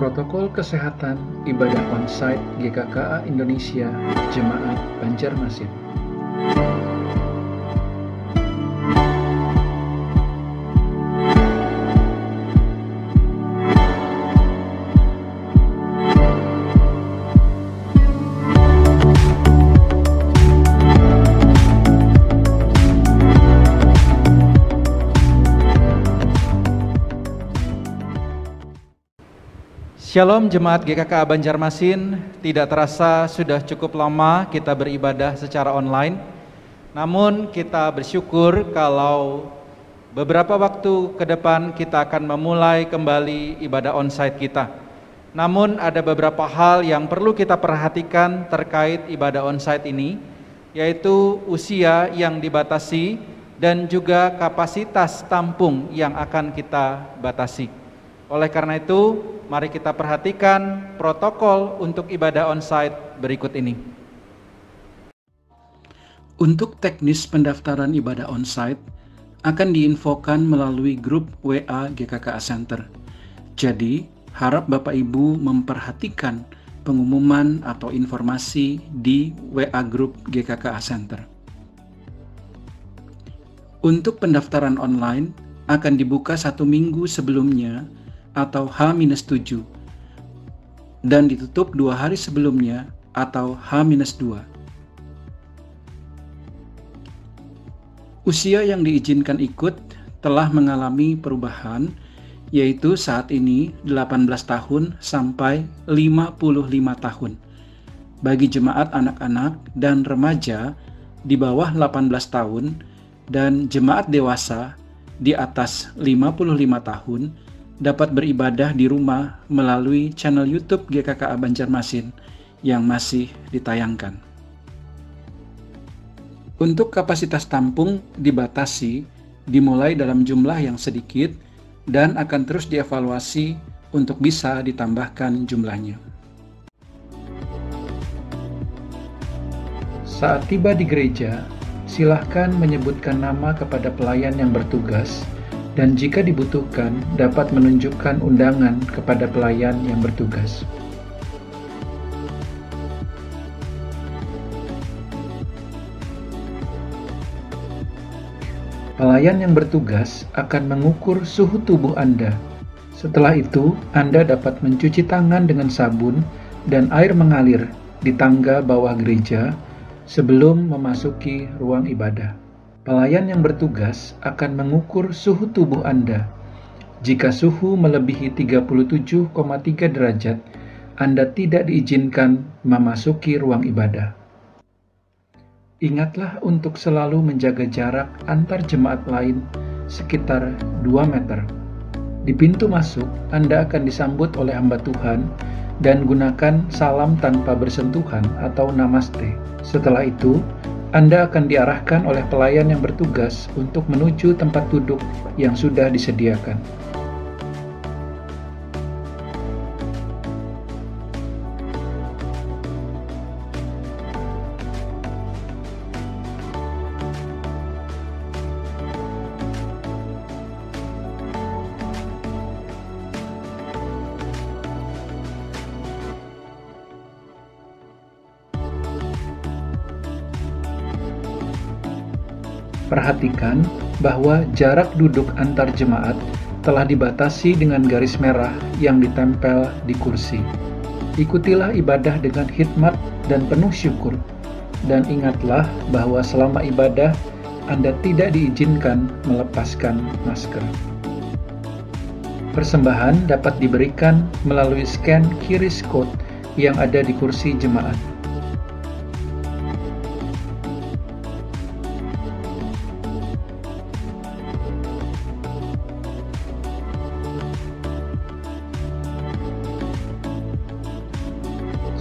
Protokol Kesehatan Ibadah Onsite GKKA Indonesia Jemaat Banjarmasin. Shalom Jemaat GKKA Banjarmasin, tidak terasa sudah cukup lama kita beribadah secara online. Namun kita bersyukur kalau beberapa waktu ke depan kita akan memulai kembali ibadah onsite kita. Namun ada beberapa hal yang perlu kita perhatikan terkait ibadah onsite ini, yaitu usia yang dibatasi dan juga kapasitas tampung yang akan kita batasi. Oleh karena itu, mari kita perhatikan protokol untuk ibadah onsite berikut ini. Untuk teknis pendaftaran ibadah onsite akan diinfokan melalui grup WA GKKA Center. Jadi, harap Bapak Ibu memperhatikan pengumuman atau informasi di WA grup GKKA Center. Untuk pendaftaran online akan dibuka 1 minggu sebelumnya atau H-7 dan ditutup 2 hari sebelumnya atau H-2. Usia yang diizinkan ikut telah mengalami perubahan, yaitu saat ini 18 tahun sampai 55 tahun bagi jemaat anak-anak dan remaja di bawah 18 tahun dan jemaat dewasa di atas 55 tahun dapat beribadah di rumah melalui channel YouTube GKKA Banjarmasin yang masih ditayangkan. Untuk kapasitas tampung dibatasi dimulai dalam jumlah yang sedikit dan akan terus dievaluasi untuk bisa ditambahkan jumlahnya. Saat tiba di gereja, silahkan menyebutkan nama kepada pelayan yang bertugas dan jika dibutuhkan dapat menunjukkan undangan kepada pelayan yang bertugas. Pelayan yang bertugas akan mengukur suhu tubuh Anda. Setelah itu, Anda dapat mencuci tangan dengan sabun dan air mengalir di tangga bawah gereja sebelum memasuki ruang ibadah. Pelayan yang bertugas akan mengukur suhu tubuh Anda. Jika suhu melebihi 37,3 derajat, Anda tidak diizinkan memasuki ruang ibadah. Ingatlah untuk selalu menjaga jarak antar jemaat lain sekitar 2 meter. Di pintu masuk, Anda akan disambut oleh hamba Tuhan dan gunakan salam tanpa bersentuhan atau namaste. Setelah itu, Anda akan diarahkan oleh pelayan yang bertugas untuk menuju tempat duduk yang sudah disediakan. Perhatikan bahwa jarak duduk antar jemaat telah dibatasi dengan garis merah yang ditempel di kursi. Ikutilah ibadah dengan hikmat dan penuh syukur, dan ingatlah bahwa selama ibadah Anda tidak diizinkan melepaskan masker. Persembahan dapat diberikan melalui scan QRIS code yang ada di kursi jemaat.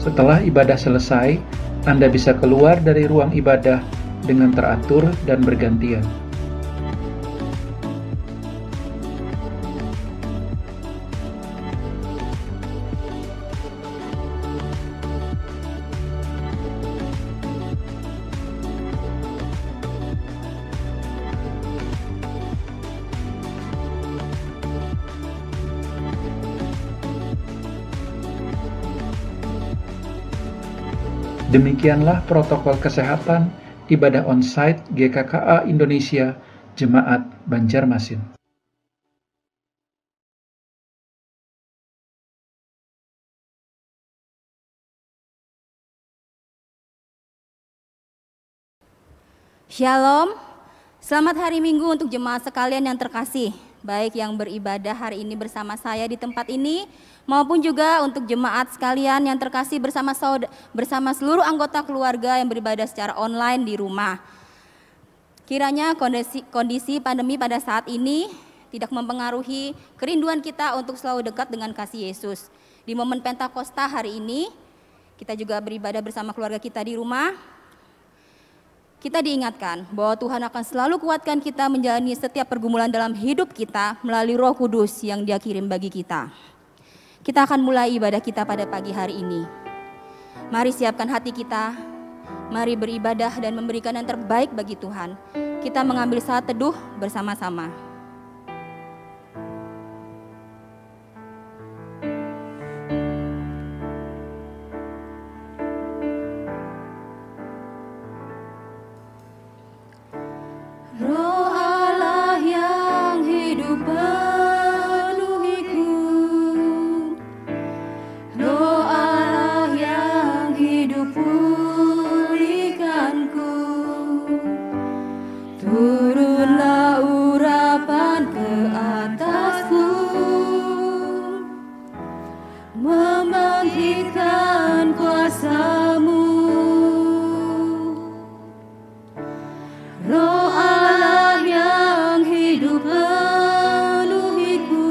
Setelah ibadah selesai, Anda bisa keluar dari ruang ibadah dengan teratur dan bergantian. Demikianlah protokol kesehatan ibadah onsite GKKA Indonesia Jemaat Banjarmasin. Shalom, selamat hari Minggu untuk jemaat sekalian yang terkasih, baik yang beribadah hari ini bersama saya di tempat ini, maupun juga untuk jemaat sekalian yang terkasih bersama seluruh anggota keluarga yang beribadah secara online di rumah. Kiranya kondisi pandemi pada saat ini tidak mempengaruhi kerinduan kita untuk selalu dekat dengan kasih Yesus. Di momen Pentakosta hari ini, kita juga beribadah bersama keluarga kita di rumah. Kita diingatkan bahwa Tuhan akan selalu kuatkan kita menjalani setiap pergumulan dalam hidup kita melalui Roh Kudus yang Dia kirim bagi kita. Kita akan mulai ibadah kita pada pagi hari ini. Mari siapkan hati kita, mari beribadah dan memberikan yang terbaik bagi Tuhan. Kita mengambil saat teduh bersama-sama. Roh Allah yang hidup penuhiku, Roh Allah yang hidup pulihkanku, turunlah urapan ke atasku, membangkitkan kuasa-Mu. Roh Allah yang hidup penuhiku,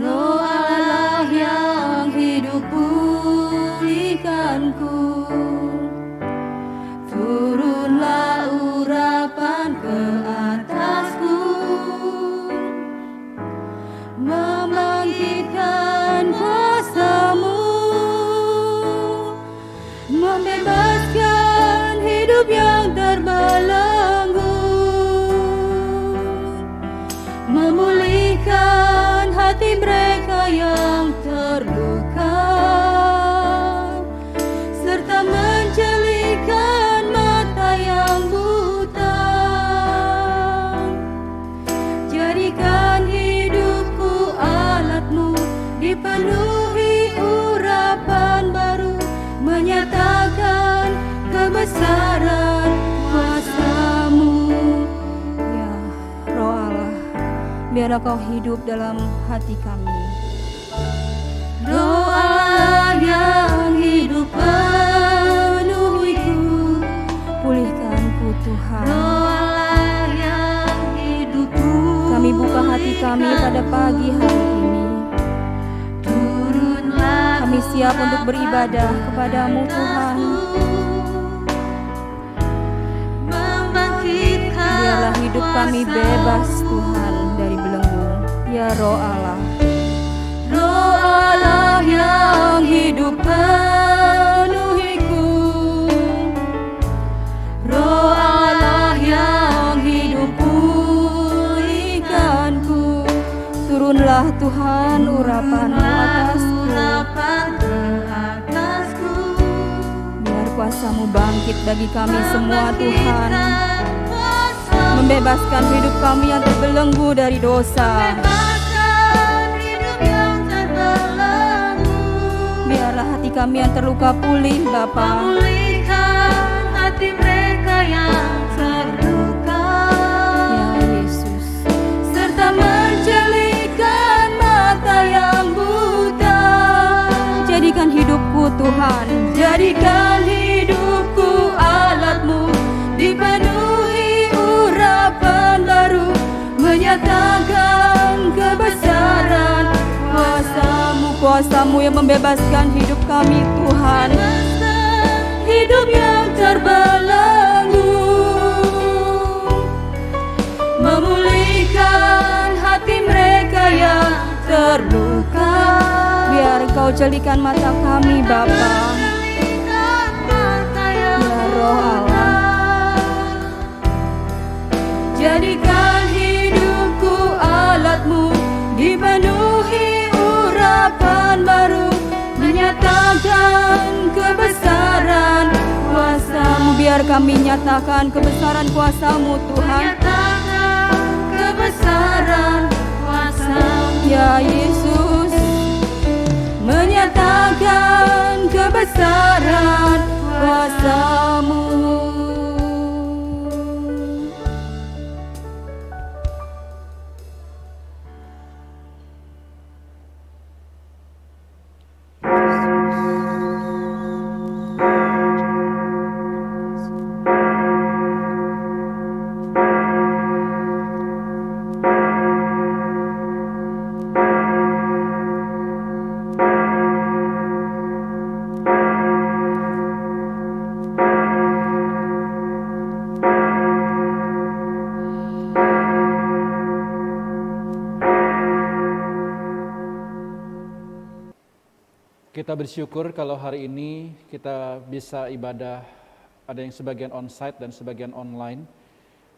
Roh Allah yang hidup pulihkanku, turunlah urapan ke atasku, membangkitkan kuasa-Mu, membebaskan hidup yang terbelenggu, memulihkan hati mereka yang terluka, serta menjelikan mata yang buta. Jadikan hidupku alat-Mu, dipenuhi urapan baru, menyatakan kebesaran kuasa-Mu. Ya Roh Allah, biarlah Kau hidup dalam hati kami. Roh Allah yang hidup penuhiku, pulihkanku Tuhan. Roh Allah yang hidup, kami buka hati kami pada pagi hari ini. Kami siap untuk beribadah kepada-Mu Tuhan. Biarlah hidup kami bebas Tuhan dari belenggu. Ya Roh Allah, Roh Allah yang hidup penuhiku, Roh Allah yang hidup pulihkanku, turunlah Tuhan urapan-Mu atasku. Biar kuasa-Mu bangkit bagi kami semua Tuhan, membebaskan hidup kami yang terbelenggu dari dosa. Biarlah hati kami yang terluka pulih Bapa. Memulihkan hati mereka yang terluka, ya Yesus, serta menjelikan mata yang buta. Jadikan hidupku Tuhan, jadikan hidupku alat-Mu, dipenuhi urapan baru, menyatakan kebesaran kuasa-Mu, kuasa-Mu yang membebaskan hidup kami Tuhan, hidup yang terbelenggu, memulihkan hati mereka yang terluka. Biar Engkau jelikan mata kami Bapa. Ya Roh Allah, jadikan hidupku alat-Mu, dipenuhi urapan baru, menyatakan kebesaran Biar kami nyatakan kebesaran kuasa-Mu Tuhan. Menyatakan kebesaran kuasa-Mu, Ya Yesus, menyatakan kebesaran kuasa-Mu. Kita bersyukur kalau hari ini kita bisa ibadah, ada yang sebagian onsite dan sebagian online.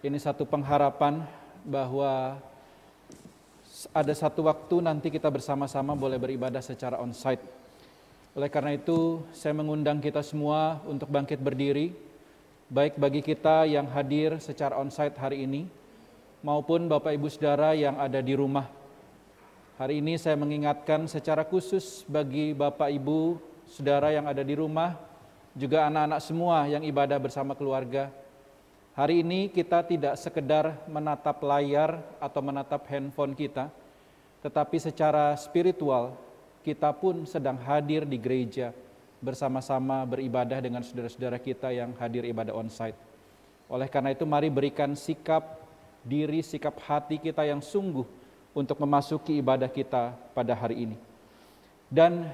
Ini satu pengharapan bahwa ada satu waktu nanti kita bersama-sama boleh beribadah secara onsite. Oleh karena itu, saya mengundang kita semua untuk bangkit berdiri, baik bagi kita yang hadir secara onsite hari ini, maupun Bapak Ibu Saudara yang ada di rumah. Hari ini saya mengingatkan secara khusus bagi Bapak Ibu, Saudara yang ada di rumah, juga anak-anak semua yang ibadah bersama keluarga. Hari ini kita tidak sekedar menatap layar atau menatap handphone kita, tetapi secara spiritual kita pun sedang hadir di gereja bersama-sama beribadah dengan saudara-saudara kita yang hadir ibadah onsite. Oleh karena itu mari berikan sikap diri, sikap hati kita yang sungguh untuk memasuki ibadah kita pada hari ini. Dan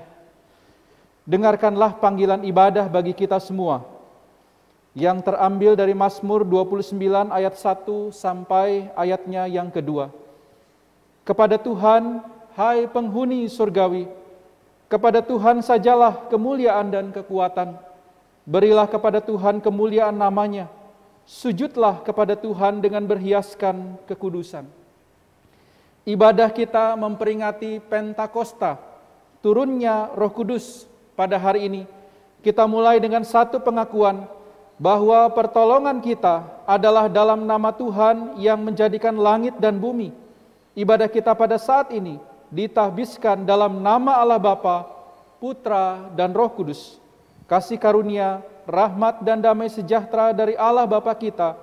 dengarkanlah panggilan ibadah bagi kita semua yang terambil dari Mazmur 29 ayat 1 sampai ayatnya yang kedua. Kepada Tuhan, hai penghuni surgawi, kepada Tuhan sajalah kemuliaan dan kekuatan. Berilah kepada Tuhan kemuliaan namanya. Sujudlah kepada Tuhan dengan berhiaskan kekudusan. Ibadah kita memperingati Pentakosta, turunnya Roh Kudus pada hari ini. Kita mulai dengan satu pengakuan bahwa pertolongan kita adalah dalam nama Tuhan yang menjadikan langit dan bumi. Ibadah kita pada saat ini ditahbiskan dalam nama Allah Bapa, Putra, dan Roh Kudus. Kasih karunia, rahmat, dan damai sejahtera dari Allah Bapa kita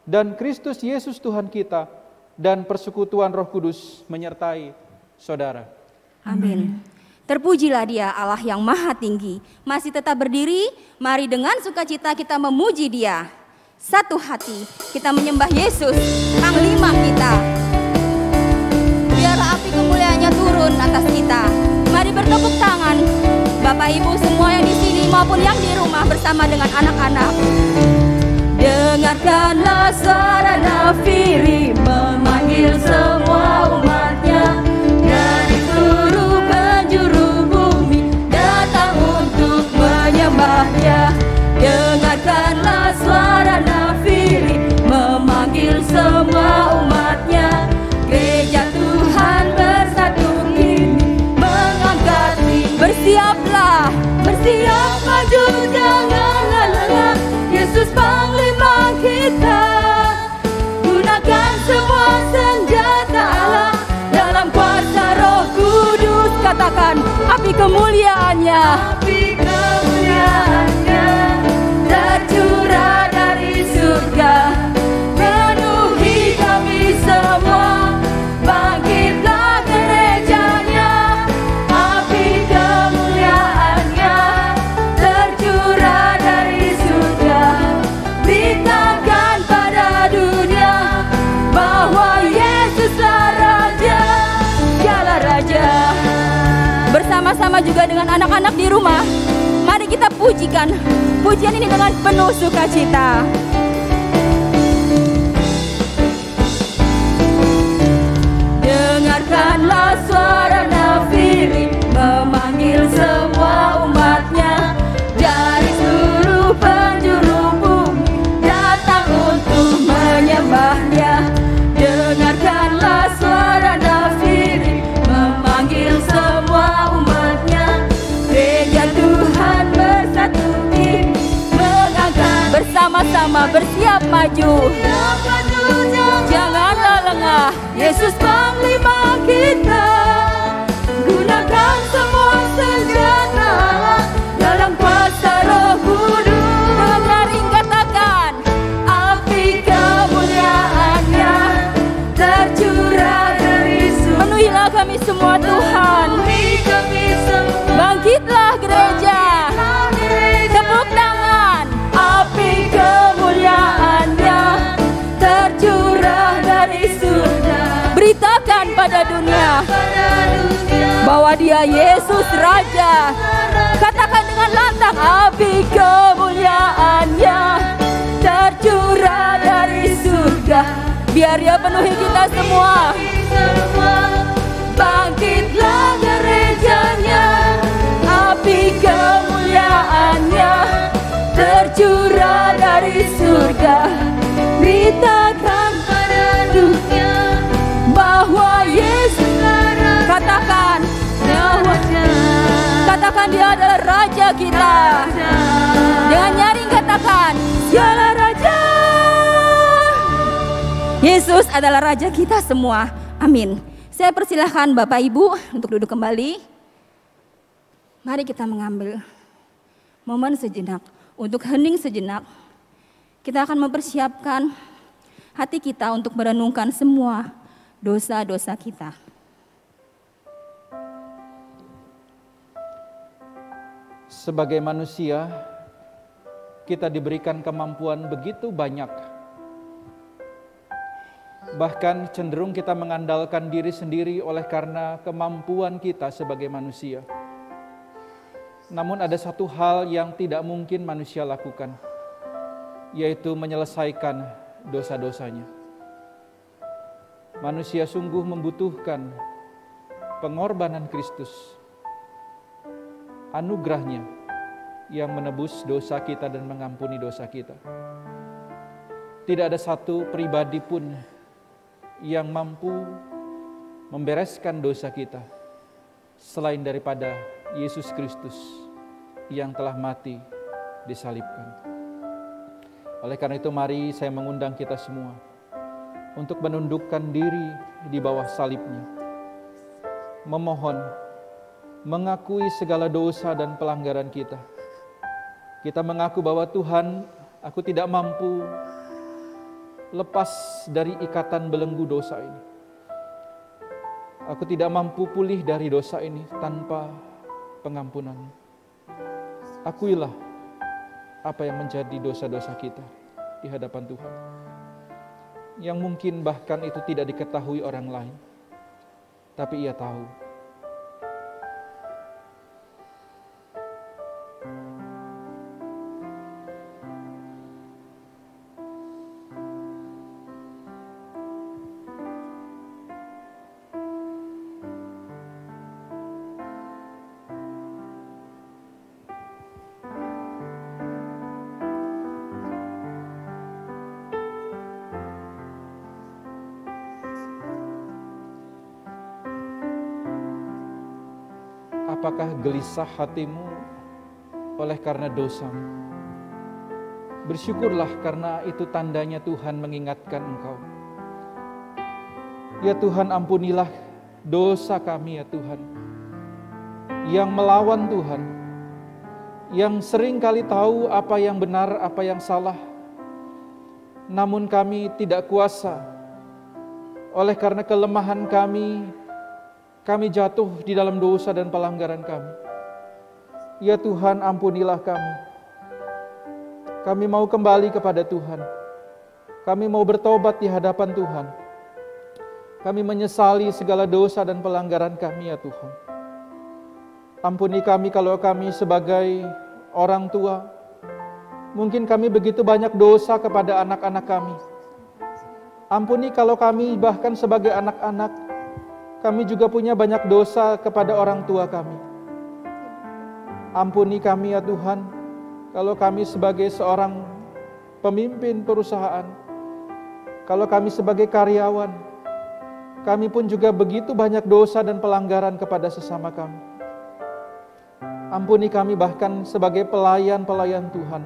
dan Kristus Yesus Tuhan kita, dan persekutuan Roh Kudus menyertai saudara. Amin. Terpujilah Dia Allah yang Maha Tinggi. Masih tetap berdiri, mari dengan sukacita kita memuji Dia. Satu hati kita menyembah Yesus, Panglima kita. Biarlah api kemuliaannya turun atas kita. Mari bertepuk tangan, Bapak Ibu semua yang di sini maupun yang di rumah bersama dengan anak-anak. Dengarkanlah suara nafiri memanggil semua umatnya dari seluruh penjuru bumi datang untuk menyembahnya. Dengarkanlah suara nafiri memanggil semua umatnya. Gereja Tuhan bersatu kini mengangkat tinggi. Bersiaplah, bersiap maju jangan lelah. Yesus Panglima kita, gunakan semua senjata Allah dalam kuasa Roh Kudus. Katakan api kemuliaannya, api kemuliaannya tercurah dari surga, penuhi kami semua. Bangkitlah gerejanya, api kemuliaannya tercurah dari surga. Beritakan pada dunia bahwa Yesuslah Raja, Dialah Raja. Bersama-sama juga dengan anak-anak di rumah, mari kita pujikan pujian ini dengan penuh sukacita. Dengarkanlah suara nafiri memanggil semua umatnya dari seluruh penjuru bumi datang untuk menyembahnya. Dengarkanlah suara nafiri memanggil semua umatnya. Gereja Tuhan bersatu kini mengangkat bersama semua bersiap maju. Janganlah lengah, Yesus Panglima kita. Gunakan semua senjata dalam kuasa Roh Kudus. Dengan nyaring katakan, api kemuliaan-Nya tercurah dari surga. Penuhilah kami semua Tuhan. Bangkitlah gereja. Tepuk tangan. Api kemuliaan-Nya tercurah dari surga. Beritakan pada dunia bahwa Dia Yesus Raja. Katakan dengan lantang, api kemuliaan-Nya tercurah dari surga. Biar Dia penuhi kita semua. Bangkitlah gerejanya, api kemuliaan-Nya tercurah dari surga. Beritakan pada dunia bahwa Yesus katakan Dia adalah Raja kita. Dengan nyaring katakan, Dialah Raja. Yesus adalah Raja kita semua. Amin. Saya persilahkan Bapak Ibu untuk duduk kembali. Mari kita mengambil momen sejenak, untuk hening sejenak. Kita akan mempersiapkan hati kita untuk merenungkan semua dosa-dosa kita. Sebagai manusia, kita diberikan kemampuan begitu banyak. Bahkan cenderung kita mengandalkan diri sendiri oleh karena kemampuan kita sebagai manusia. Namun ada satu hal yang tidak mungkin manusia lakukan, yaitu menyelesaikan dosa-dosanya. Manusia sungguh membutuhkan pengorbanan Kristus, anugerahnya yang menebus dosa kita dan mengampuni dosa kita. Tidak ada satu pribadi pun yang mampu membereskan dosa kita selain daripada Yesus Kristus yang telah mati disalibkan. Oleh karena itu mari saya mengundang kita semua untuk menundukkan diri di bawah salibnya, memohon, mengakui segala dosa dan pelanggaran kita. Kita mengaku bahwa Tuhan, aku tidak mampu lepas dari ikatan belenggu dosa ini. Aku tidak mampu pulih dari dosa ini tanpa pengampunan. Akuilah apa yang menjadi dosa-dosa kita di hadapan Tuhan, yang mungkin bahkan itu tidak diketahui orang lain, tapi Ia tahu. Apakah gelisah hatimu oleh karena dosamu? Bersyukurlah karena itu tandanya Tuhan mengingatkan engkau. Ya Tuhan, ampunilah dosa kami ya Tuhan, yang melawan Tuhan, yang sering kali tahu apa yang benar, apa yang salah, namun kami tidak kuasa. Oleh karena kelemahan kami jatuh di dalam dosa dan pelanggaran kami. Ya Tuhan, ampunilah kami. Kami mau kembali kepada Tuhan. Kami mau bertobat di hadapan Tuhan. Kami menyesali segala dosa dan pelanggaran kami ya Tuhan. Ampuni kami kalau kami sebagai orang tua, mungkin kami begitu banyak dosa kepada anak-anak kami. Ampuni kalau kami bahkan sebagai anak-anak, kami juga punya banyak dosa kepada orang tua kami. Ampuni kami ya Tuhan, kalau kami sebagai seorang pemimpin perusahaan, kalau kami sebagai karyawan, kami pun juga begitu banyak dosa dan pelanggaran kepada sesama kami. Ampuni kami bahkan sebagai pelayan-pelayan Tuhan.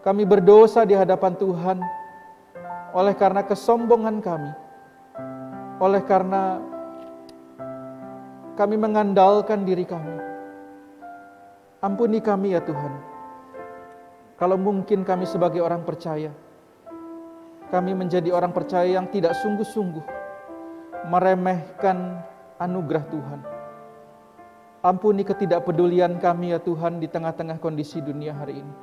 Kami berdosa di hadapan Tuhan oleh karena kesombongan kami, oleh karena kami mengandalkan diri kami. Ampuni kami ya Tuhan. Kalau mungkin kami sebagai orang percaya, kami menjadi orang percaya yang tidak sungguh-sungguh meremehkan anugerah Tuhan. Ampuni ketidakpedulian kami ya Tuhan di tengah-tengah kondisi dunia hari ini.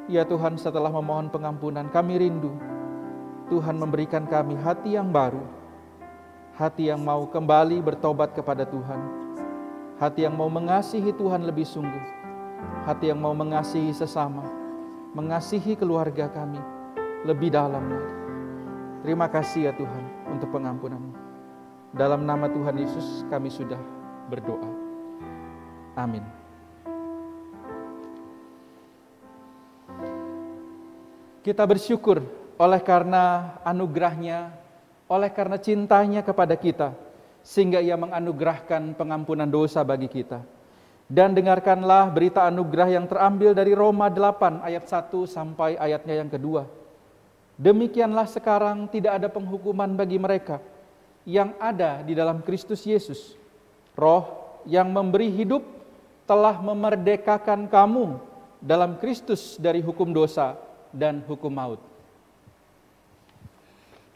Ya Tuhan, setelah memohon pengampunan, kami rindu Tuhan memberikan kami hati yang baru, hati yang mau kembali bertobat kepada Tuhan, hati yang mau mengasihi Tuhan lebih sungguh, hati yang mau mengasihi sesama, mengasihi keluarga kami lebih dalam lagi. Terima kasih ya Tuhan untuk pengampunan-Mu. Dalam nama Tuhan Yesus kami sudah berdoa. Amin. Kita bersyukur oleh karena anugerah-Nya, oleh karena cintanya kepada kita, sehingga Ia menganugerahkan pengampunan dosa bagi kita. Dan dengarkanlah berita anugerah yang terambil dari Roma 8 ayat 1 sampai ayatnya yang kedua. Demikianlah sekarang tidak ada penghukuman bagi mereka yang ada di dalam Kristus Yesus. Roh yang memberi hidup telah memerdekakan kamu dalam Kristus dari hukum dosa dan hukum maut.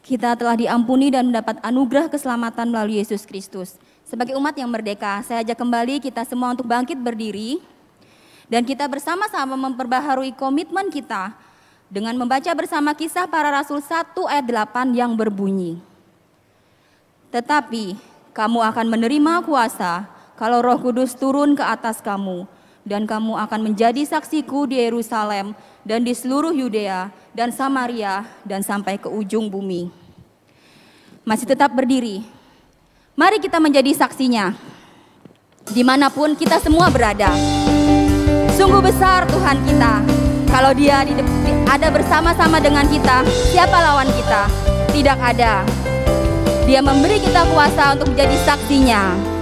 Kita telah diampuni dan mendapat anugerah keselamatan melalui Yesus Kristus. Sebagai umat yang merdeka, saya ajak kembali kita semua untuk bangkit berdiri. Dan kita bersama-sama memperbaharui komitmen kita dengan membaca bersama Kisah Para Rasul 1 ayat 8 yang berbunyi. Tetapi kamu akan menerima kuasa kalau Roh Kudus turun ke atas kamu. Dan kamu akan menjadi saksiku di Yerusalem dan di seluruh Yudea dan Samaria dan sampai ke ujung bumi. Masih tetap berdiri. Mari kita menjadi saksinya. Dimanapun kita semua berada. Sungguh besar Tuhan kita. Kalau Dia ada bersama-sama dengan kita, siapa lawan kita? Tidak ada. Dia memberi kita kuasa untuk menjadi saksinya.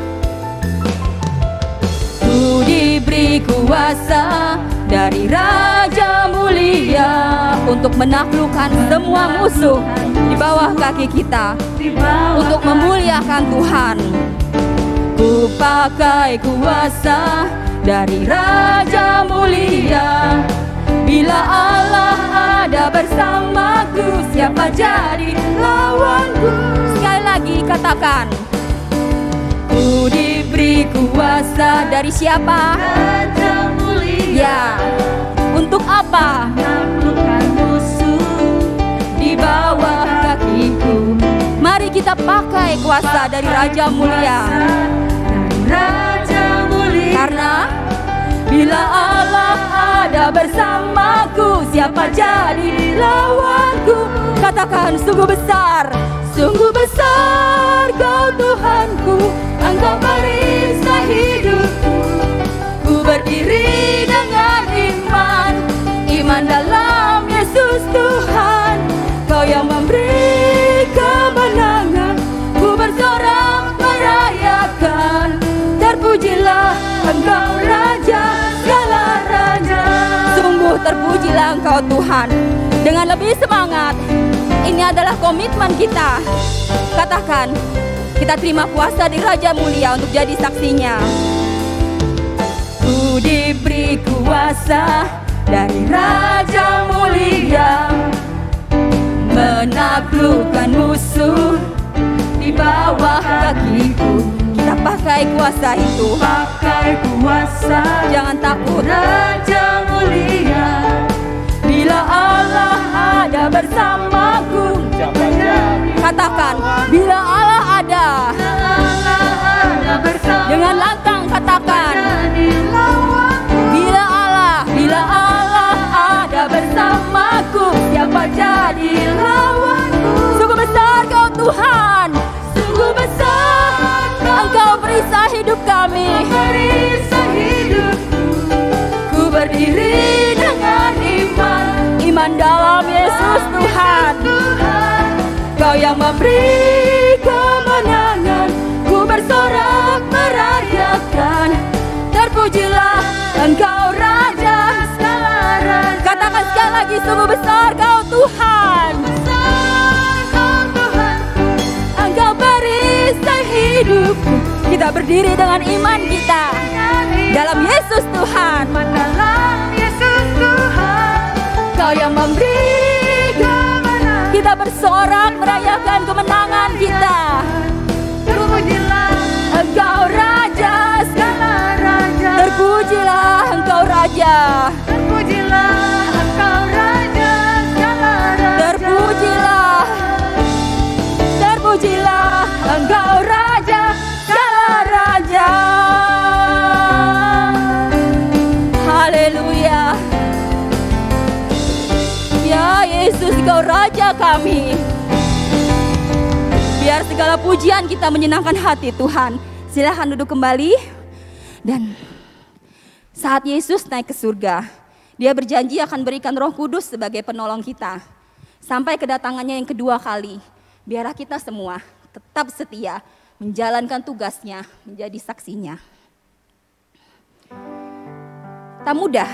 Ku diberi kuasa dari Raja Mulia untuk menaklukkan semua musuh di bawah kaki kita, untuk memuliakan Tuhan. Ku pakai kuasa dari Raja Mulia. Bila Allah ada bersamaku, siapa jadi lawanku? Sekali lagi katakan. Ku diberi kuasa dari siapa? Raja Mulia. Ya, untuk apa? Menaklukkan musuh di bawah kakiku. Mari kita pakai kuasa dari Raja Mulia. Raja Mulia. Karena bila Allah ada bersamaku, siapa jadi lawanku? Katakan, sungguh besar. Sungguh besar Kau Tuhanku, Engkau perisai hidupku. Ku berdiri dengan iman, iman dalam Yesus Tuhan. Kau yang memberi kemenangan, ku bersorak merayakan. Terpujilah Engkau Raja, segala raja. Sungguh terpujilah Engkau Tuhan. Dengan lebih semangat, ini adalah komitmen kita. Katakan, kita terima kuasa di Raja Mulia untuk jadi saksinya. Ku diberi kuasa dari Raja Mulia, menaklukkan musuh di bawah kakiku. Kita pakai kuasa itu. Pakai kuasa. Jangan takut. Raja Mulia. Bila Allah ada bersamaku, katakan, bila Allah ada. Dengan lantang katakan, bila Allah ada bersamaku, siapa jadi lawanku? Sungguh besar Kau Tuhan, sungguh besar Engkau perisai hidup kami. Ku berdiri dengan iman, iman dalam Yesus Tuhan. Kau yang memberi kemenangan, ku bersorak merayakan. Terpujilah Engkau Raja, segala raja. lagi, sungguh besar Kau Tuhan. Engkau perisai hidupku. Kita berdiri dengan iman kita dalam Yesus Tuhan. Kau yang memberi kemenangan. Kita bersorak merayakan kemenangan kita. Terpujilah Engkau Raja segala raja. Terpujilah Engkau Raja. Terpujilah Engkau Raja segala raja. Terpujilah. Terpujilah Engkau Raja segala raja. Haleluya. Ya Yesus, Engkau Raja kami. Biar segala pujian kita menyenangkan hati Tuhan. Silahkan duduk kembali. Dan saat Yesus naik ke surga, Dia berjanji akan berikan Roh Kudus sebagai penolong kita. Sampai kedatangannya yang kedua kali. Biarlah kita semua tetap setia menjalankan tugasnya menjadi saksinya. Tak mudah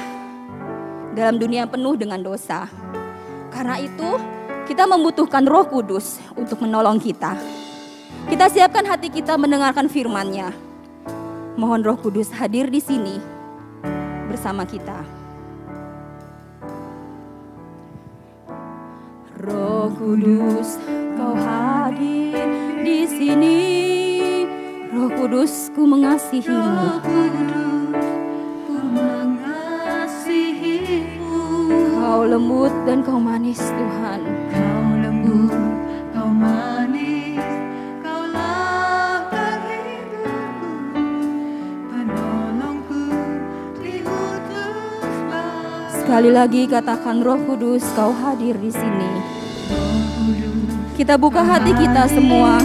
dalam dunia penuh dengan dosa. Karena itu kita membutuhkan Roh Kudus untuk menolong kita. Kita siapkan hati kita mendengarkan firman-Nya. Mohon Roh Kudus hadir di sini bersama kita. Roh Kudus, Kau hadir di sini. Roh Kudus, ku mengasihi-Mu. Kau lembut dan Kau manis Tuhan. Kau lembut, Kau manis, Kaulah penghiburku, penolongku, diutus Bapa. Sekali lagi katakan, Roh Kudus, Kau hadir di sini. Kita buka hati kita semua.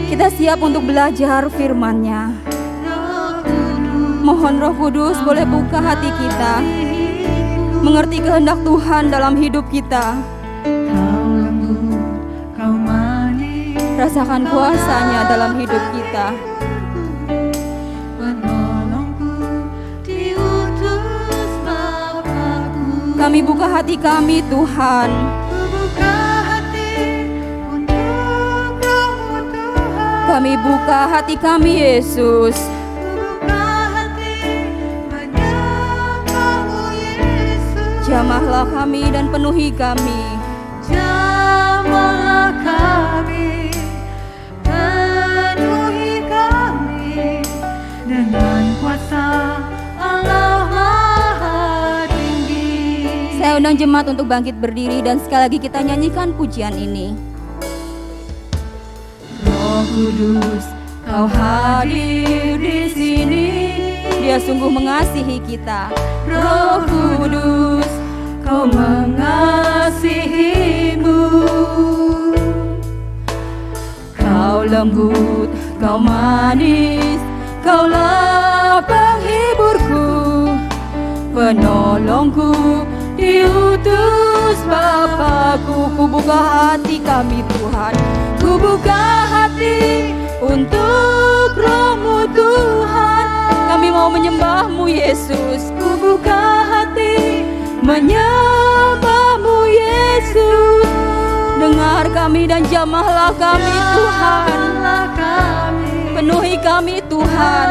Kita siap untuk belajar firman-Nya. Mohon Roh Kudus boleh buka hati kita, mengerti kehendak Tuhan dalam hidup kita. Rasakan kuasa-Nya dalam hidup kita. Kami buka hati kami Tuhan. Kami buka hati kami Yesus. Jamahlah kami dan penuhi kami. Jamahlah kami, penuhi kami dengan kuasa Allah Maha Tinggi. Saya undang jemaat untuk bangkit berdiri dan sekali lagi kita nyanyikan pujian ini. Roh Kudus, Kau hadir di sini. Dia sungguh mengasihi kita. Roh Kudus, Kau mengasihi-Mu. Kau lembut, Kau manis, Kaulah penghiburku, penolongku, diutus Bapakku. Ku buka hati kami Tuhan. Ku buka hati untuk Roh-Mu Tuhan. Kami mau menyembah-Mu Yesus. Ku buka hati menyembah-Mu Yesus. Dengar kami dan jamahlah kami Tuhan. Penuhi kami Tuhan.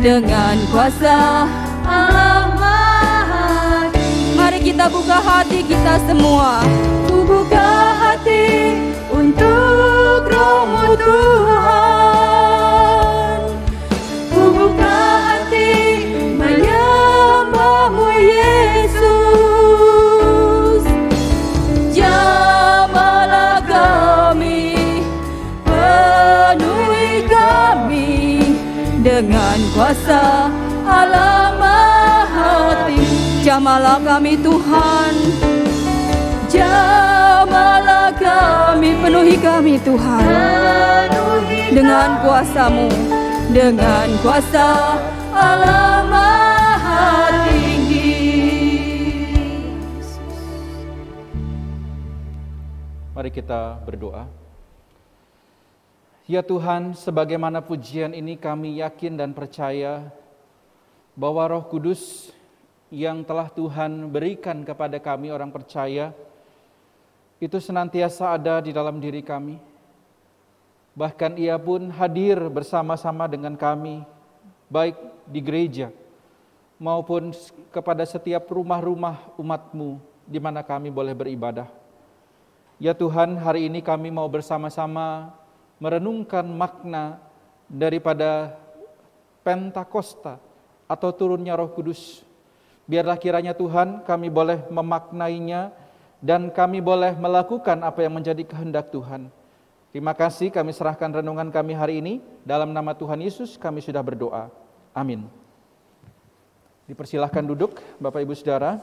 Dengan kuasa Allah Maha Tinggi. Mari kita buka hati kita semua. Ku buka hati untuk Roh-Mu Tuhan. Ku buka hati menyembah-Mu Yesus. Jamahlah kami, penuhi kami dengan kuasa Allah Maha Tinggi. Jamahlah kami Tuhan. Jamahlah kami, penuhi kami Tuhan. Dengan kuasa-Mu, dengan kuasa Allah Maha Tinggi. Mari kita berdoa. Ya Tuhan, sebagaimana pujian ini kami yakin dan percaya bahwa Roh Kudus yang telah Tuhan berikan kepada kami orang percaya itu senantiasa ada di dalam diri kami. Bahkan Ia pun hadir bersama-sama dengan kami, baik di gereja maupun kepada setiap rumah-rumah umat-Mu di mana kami boleh beribadah. Ya Tuhan, hari ini kami mau bersama-sama merenungkan makna daripada Pentakosta atau turunnya Roh Kudus. Biarlah kiranya Tuhan kami boleh memaknainya dan kami boleh melakukan apa yang menjadi kehendak Tuhan. Terima kasih, kami serahkan renungan kami hari ini. Dalam nama Tuhan Yesus kami sudah berdoa. Amin. Dipersilahkan duduk Bapak Ibu Saudara.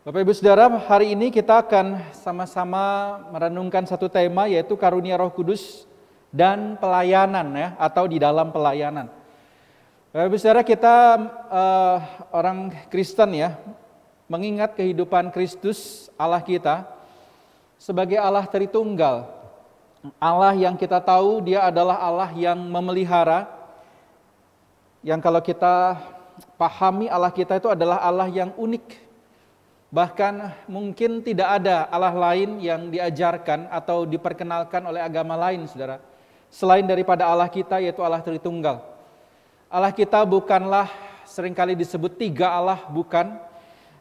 Bapak Ibu Saudara, hari ini kita akan sama-sama merenungkan satu tema, yaitu karunia Roh Kudus dan pelayanan, ya, atau di dalam pelayanan. Bapak Ibu Saudara, kita orang Kristen, ya, mengingat kehidupan Kristus Allah kita sebagai Allah Tritunggal. Allah yang kita tahu Dia adalah Allah yang memelihara, yang kalau kita pahami Allah kita itu adalah Allah yang unik. Bahkan mungkin tidak ada Allah lain yang diajarkan atau diperkenalkan oleh agama lain, saudara, selain daripada Allah kita, yaitu Allah Tritunggal. Allah kita bukanlah seringkali disebut tiga Allah, bukan,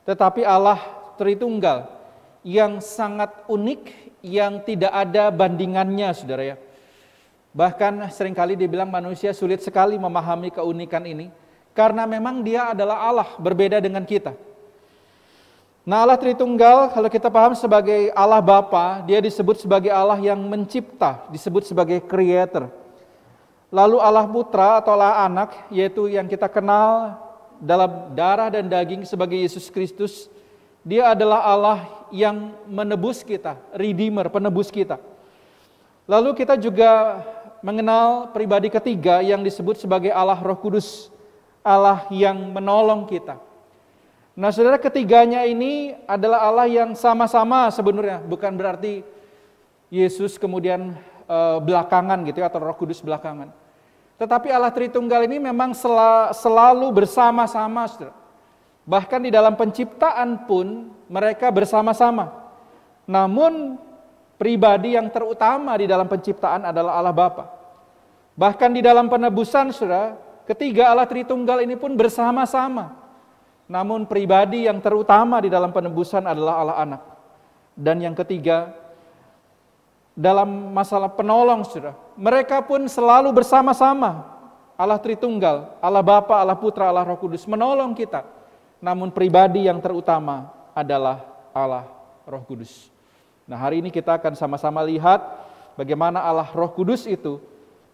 tetapi Allah Tritunggal yang sangat unik, yang tidak ada bandingannya, saudara, ya. Bahkan seringkali dibilang manusia sulit sekali memahami keunikan ini, karena memang Dia adalah Allah, berbeda dengan kita. Nah, Allah Tritunggal, kalau kita paham sebagai Allah Bapa, Dia disebut sebagai Allah yang mencipta, disebut sebagai creator. Lalu Allah Putra atau Allah Anak, yaitu yang kita kenal dalam darah dan daging sebagai Yesus Kristus, Dia adalah Allah yang menebus kita, Redeemer, penebus kita. Lalu kita juga mengenal pribadi ketiga yang disebut sebagai Allah Roh Kudus, Allah yang menolong kita. Nah, saudara, ketiganya ini adalah Allah yang sama-sama sebenarnya, bukan berarti Yesus kemudian belakangan gitu ya, atau Roh Kudus belakangan. Tetapi Allah Tritunggal ini memang selalu bersama-sama, saudara. Bahkan di dalam penciptaan pun mereka bersama-sama. Namun pribadi yang terutama di dalam penciptaan adalah Allah Bapa. Bahkan di dalam penebusan, saudara, ketiga Allah Tritunggal ini pun bersama-sama. Namun pribadi yang terutama di dalam penebusan adalah Allah Anak. Dan yang ketiga, dalam masalah penolong, saudara, mereka pun selalu bersama-sama. Allah Tritunggal, Allah Bapa, Allah Putra, Allah Roh Kudus menolong kita. Namun pribadi yang terutama adalah Allah Roh Kudus. Nah, hari ini kita akan sama-sama lihat bagaimana Allah Roh Kudus itu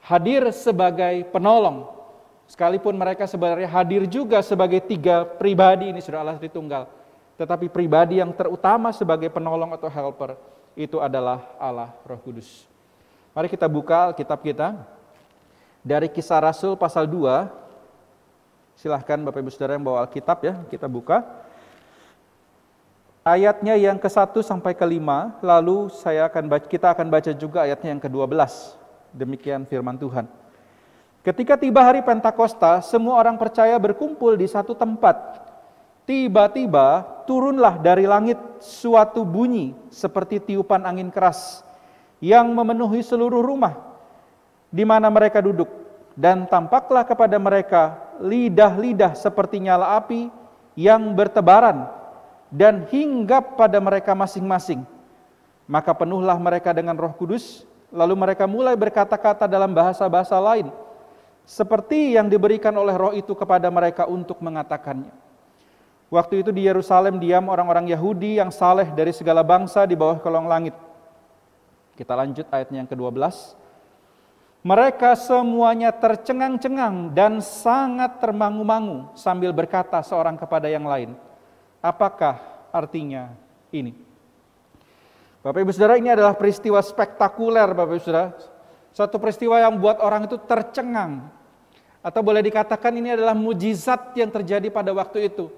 hadir sebagai penolong. Sekalipun mereka sebenarnya hadir juga sebagai tiga pribadi ini, saudara, Allah Tritunggal. Tetapi pribadi yang terutama sebagai penolong atau helper itu adalah Allah Roh Kudus. Mari kita buka Alkitab kita dari Kisah Rasul pasal 2. Silahkan Bapak Ibu Saudara yang bawa Alkitab, ya, kita buka. Ayatnya yang ke-1 sampai ke-5, lalu kita akan baca juga ayatnya yang ke-12. Demikian firman Tuhan. Ketika tiba hari Pentakosta, semua orang percaya berkumpul di satu tempat. Tiba-tiba turunlah dari langit suatu bunyi seperti tiupan angin keras yang memenuhi seluruh rumah di mana mereka duduk, dan tampaklah kepada mereka lidah-lidah seperti nyala api yang bertebaran dan hinggap pada mereka masing-masing. Maka penuhlah mereka dengan Roh Kudus, lalu mereka mulai berkata-kata dalam bahasa-bahasa lain seperti yang diberikan oleh Roh itu kepada mereka untuk mengatakannya. Waktu itu di Yerusalem diam orang-orang Yahudi yang saleh dari segala bangsa di bawah kolong langit. Kita lanjut ayatnya yang ke-12. Mereka semuanya tercengang-cengang dan sangat termangu-mangu sambil berkata seorang kepada yang lain, apakah artinya ini? Bapak Ibu Saudara, ini adalah peristiwa spektakuler, Bapak Ibu Saudara. Suatu peristiwa yang buat orang itu tercengang. Atau boleh dikatakan ini adalah mujizat yang terjadi pada waktu itu,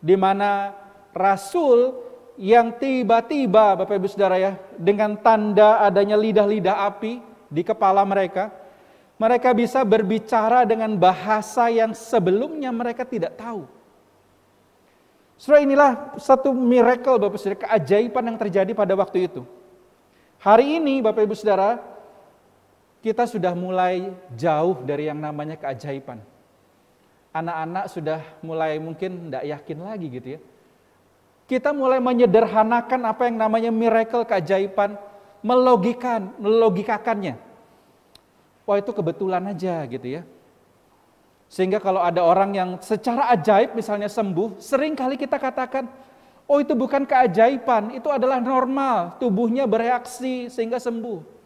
di mana Rasul yang tiba-tiba Bapak Ibu Saudara ya, dengan tanda adanya lidah-lidah api di kepala mereka, mereka bisa berbicara dengan bahasa yang sebelumnya mereka tidak tahu. Saudara, inilah satu miracle Bapak Ibu Saudara, keajaiban yang terjadi pada waktu itu. Hari ini Bapak Ibu Saudara, kita sudah mulai jauh dari yang namanya keajaiban. Anak-anak sudah mulai mungkin tidak yakin lagi gitu ya. Kita mulai menyederhanakan apa yang namanya miracle, keajaiban, melogikakannya. Wah, itu kebetulan aja gitu ya. Sehingga kalau ada orang yang secara ajaib misalnya sembuh, sering kali kita katakan, oh itu bukan keajaiban, itu adalah normal, tubuhnya bereaksi sehingga sembuh.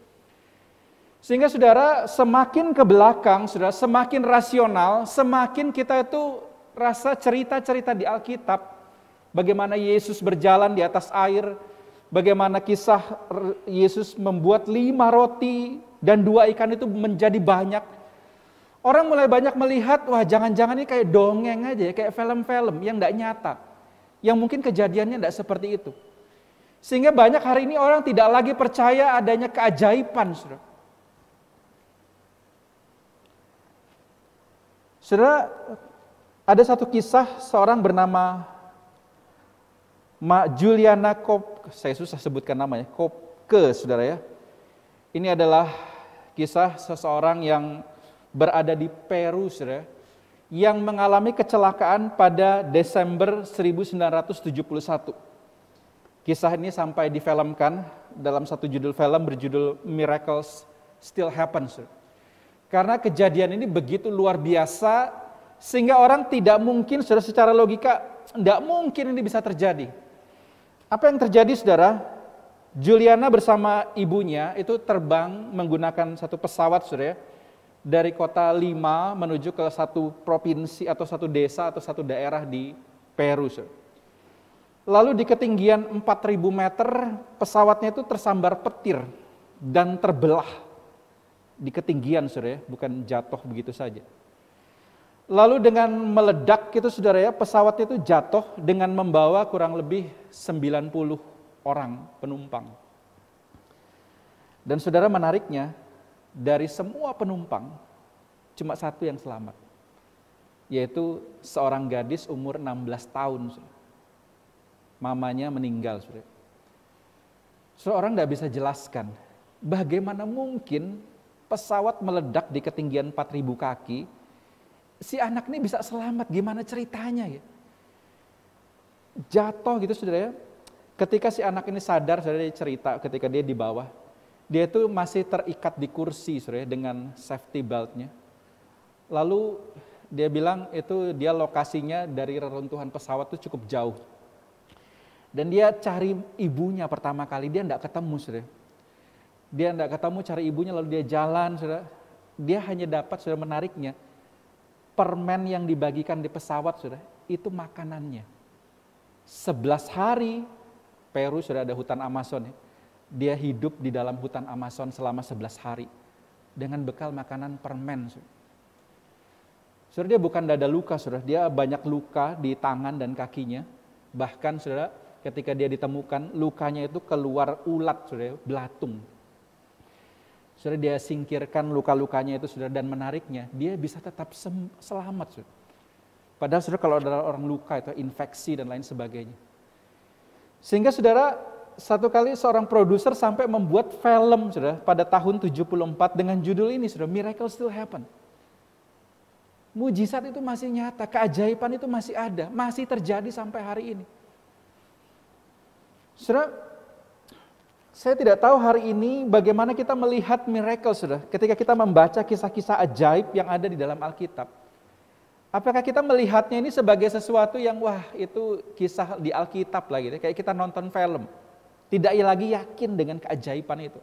Sehingga saudara, semakin ke belakang, saudara, semakin rasional, semakin kita itu rasa cerita-cerita di Alkitab, bagaimana Yesus berjalan di atas air, bagaimana kisah Yesus membuat 5 roti dan 2 ikan itu menjadi banyak. Orang mulai banyak melihat, wah jangan-jangan ini kayak dongeng aja ya, kayak film-film yang tidak nyata. Yang mungkin kejadiannya tidak seperti itu. Sehingga banyak hari ini orang tidak lagi percaya adanya keajaiban, saudara. Saudara, ada satu kisah seorang bernama Juliana Kopke, saya susah sebutkan namanya, Kopke, saudara ya. Ini adalah kisah seseorang yang berada di Peru, saudara, yang mengalami kecelakaan pada Desember 1971. Kisah ini sampai difilmkan dalam satu judul film berjudul Miracles Still Happen, saudara. Karena kejadian ini begitu luar biasa, sehingga orang tidak mungkin, saudara, secara logika, tidak mungkin ini bisa terjadi. Apa yang terjadi, saudara? Juliana bersama ibunya itu terbang menggunakan satu pesawat, saudara, dari kota Lima menuju ke satu provinsi atau satu desa atau satu daerah di Peru, saudara. Lalu di ketinggian 4.000 meter, pesawatnya itu tersambar petir dan terbelah di ketinggian, saudara, bukan jatuh begitu saja. Lalu dengan meledak itu, saudara ya, pesawatnya itu jatuh dengan membawa kurang lebih 90 orang penumpang. Dan saudara, menariknya, dari semua penumpang, cuma satu yang selamat. Yaitu seorang gadis umur 16 tahun. Saudara. Mamanya meninggal. Saudara. Seorang tidak bisa jelaskan, bagaimana mungkin pesawat meledak di ketinggian 4.000 kaki, si anak ini bisa selamat, gimana ceritanya ya? Jatuh gitu, saudara ya. Ketika si anak ini sadar, saudara, dia cerita ketika dia di bawah, dia itu masih terikat di kursi, saudara, dengan safety belt-nya. Lalu dia bilang itu dia lokasinya dari reruntuhan pesawat itu cukup jauh. Dan dia cari ibunya pertama kali, dia tidak ketemu, saudara. Dia tidak ketemu, cari ibunya, lalu dia jalan, saudara. Dia hanya dapat, saudara, menariknya, permen yang dibagikan di pesawat, saudara, itu makanannya. 11 hari, Peru sudah ada hutan Amazon ya. Dia hidup di dalam hutan Amazon selama 11 hari dengan bekal makanan permen. Saudara, dia bukan dada luka, saudara, dia banyak luka di tangan dan kakinya. Bahkan, saudara, ketika dia ditemukan, lukanya itu keluar ulat, saudara, belatung. Saudara, dia singkirkan luka-lukanya itu, saudara, dan menariknya, dia bisa tetap selamat, saudara. Padahal, saudara, kalau ada orang luka itu infeksi dan lain sebagainya. Sehingga, saudara, satu kali seorang produser sampai membuat film, saudara, pada tahun 74 dengan judul ini, saudara, Miracle Still Happen. Mujizat itu masih nyata, keajaiban itu masih ada, masih terjadi sampai hari ini. Saudara, saya tidak tahu hari ini bagaimana kita melihat miracle, saudara, ketika kita membaca kisah-kisah ajaib yang ada di dalam Alkitab. Apakah kita melihatnya ini sebagai sesuatu yang wah itu kisah di Alkitab lagi, kayak kita nonton film. Tidak lagi yakin dengan keajaiban itu.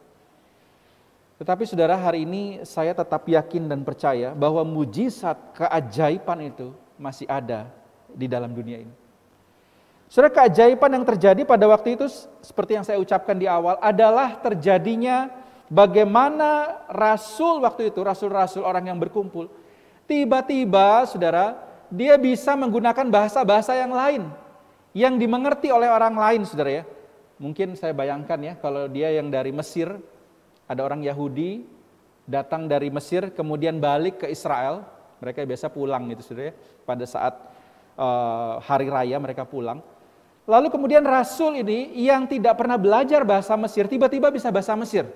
Tetapi saudara, hari ini saya tetap yakin dan percaya bahwa mujizat keajaiban itu masih ada di dalam dunia ini. Saudara, keajaiban yang terjadi pada waktu itu seperti yang saya ucapkan di awal adalah terjadinya bagaimana rasul waktu itu, rasul-rasul orang yang berkumpul, tiba-tiba saudara, dia bisa menggunakan bahasa-bahasa yang lain yang dimengerti oleh orang lain, saudara ya. Mungkin saya bayangkan ya, kalau dia yang dari Mesir, ada orang Yahudi datang dari Mesir kemudian balik ke Israel, mereka biasa pulang gitu saudara ya, pada saat hari raya mereka pulang. Lalu kemudian Rasul ini yang tidak pernah belajar bahasa Mesir tiba-tiba bisa bahasa Mesir.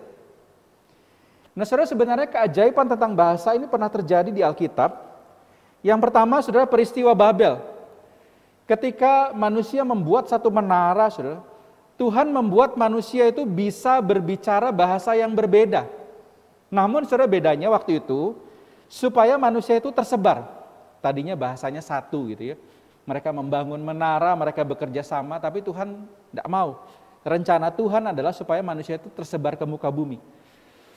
Nah saudara, sebenarnya keajaiban tentang bahasa ini pernah terjadi di Alkitab. Yang pertama saudara, peristiwa Babel. Ketika manusia membuat satu menara saudara, Tuhan membuat manusia itu bisa berbicara bahasa yang berbeda. Namun saudara, bedanya waktu itu supaya manusia itu tersebar. Tadinya bahasanya satu gitu ya. Mereka membangun menara, mereka bekerja sama, tapi Tuhan tidak mau. Rencana Tuhan adalah supaya manusia itu tersebar ke muka bumi.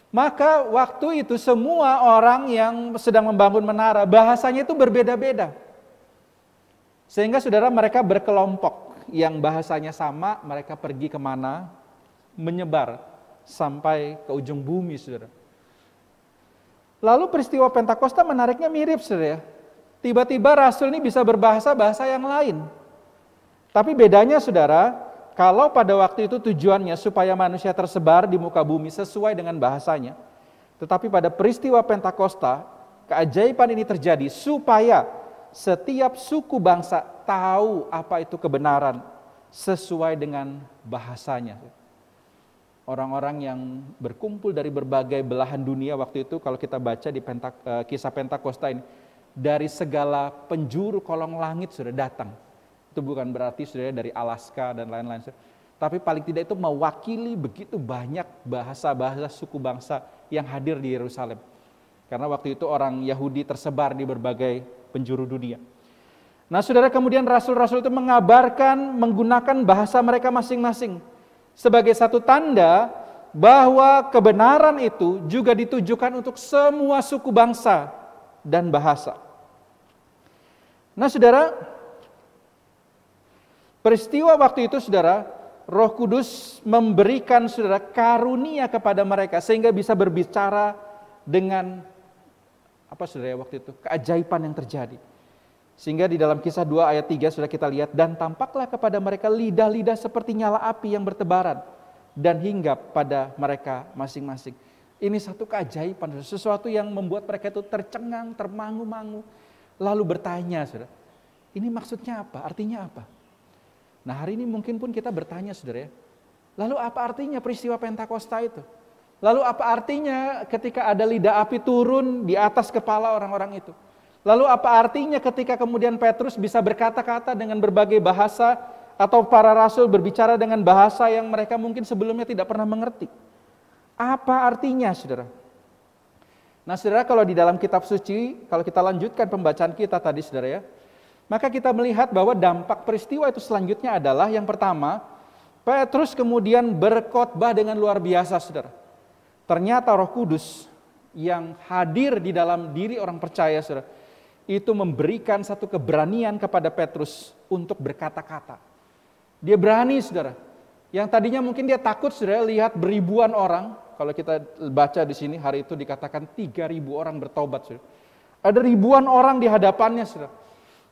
Maka waktu itu semua orang yang sedang membangun menara, bahasanya itu berbeda-beda. Sehingga saudara, mereka berkelompok. Yang bahasanya sama, mereka pergi kemana, menyebar sampai ke ujung bumi, saudara. Lalu peristiwa Pentakosta menariknya mirip, saudara. Tiba-tiba Rasul ini bisa berbahasa bahasa yang lain. Tapi bedanya, saudara, kalau pada waktu itu tujuannya supaya manusia tersebar di muka bumi sesuai dengan bahasanya, tetapi pada peristiwa Pentakosta, keajaiban ini terjadi supaya setiap suku bangsa tahu apa itu kebenaran sesuai dengan bahasanya. Orang-orang yang berkumpul dari berbagai belahan dunia waktu itu, kalau kita baca di kisah Pentakosta ini, dari segala penjuru kolong langit sudah datang. Itu bukan berarti sudah dari Alaska dan lain-lain, tapi paling tidak itu mewakili begitu banyak bahasa-bahasa suku bangsa yang hadir di Yerusalem. Karena waktu itu orang Yahudi tersebar di berbagai penjuru dunia. Nah saudara, kemudian rasul-rasul itu mengabarkan menggunakan bahasa mereka masing-masing sebagai satu tanda bahwa kebenaran itu juga ditujukan untuk semua suku bangsa dan bahasa. Nah saudara, peristiwa waktu itu saudara, Roh Kudus memberikan saudara karunia kepada mereka sehingga bisa berbicara dengan apa saudara waktu itu, keajaiban yang terjadi. Sehingga di dalam Kisah 2 ayat 3 sudah kita lihat, dan tampaklah kepada mereka lidah-lidah seperti nyala api yang bertebaran dan hinggap pada mereka masing-masing. Ini satu keajaiban, sesuatu yang membuat mereka itu tercengang, termangu-mangu, lalu bertanya, saudara, ini maksudnya apa? Artinya apa? Nah hari ini mungkin pun kita bertanya, saudara ya, lalu apa artinya peristiwa Pentakosta itu? Lalu apa artinya ketika ada lidah api turun di atas kepala orang-orang itu? Lalu apa artinya ketika kemudian Petrus bisa berkata-kata dengan berbagai bahasa, atau para rasul berbicara dengan bahasa yang mereka mungkin sebelumnya tidak pernah mengerti? Apa artinya, saudara? Nah saudara, kalau di dalam kitab suci, kalau kita lanjutkan pembacaan kita tadi, saudara ya, maka kita melihat bahwa dampak peristiwa itu selanjutnya adalah yang pertama, Petrus kemudian berkhotbah dengan luar biasa, saudara. Ternyata Roh Kudus yang hadir di dalam diri orang percaya, saudara, itu memberikan satu keberanian kepada Petrus untuk berkata-kata. Dia berani, saudara. Yang tadinya mungkin dia takut, saudara, lihat beribuan orang. Kalau kita baca di sini, hari itu dikatakan 3.000 orang bertobat, saudara. Ada ribuan orang di hadapannya, saudara.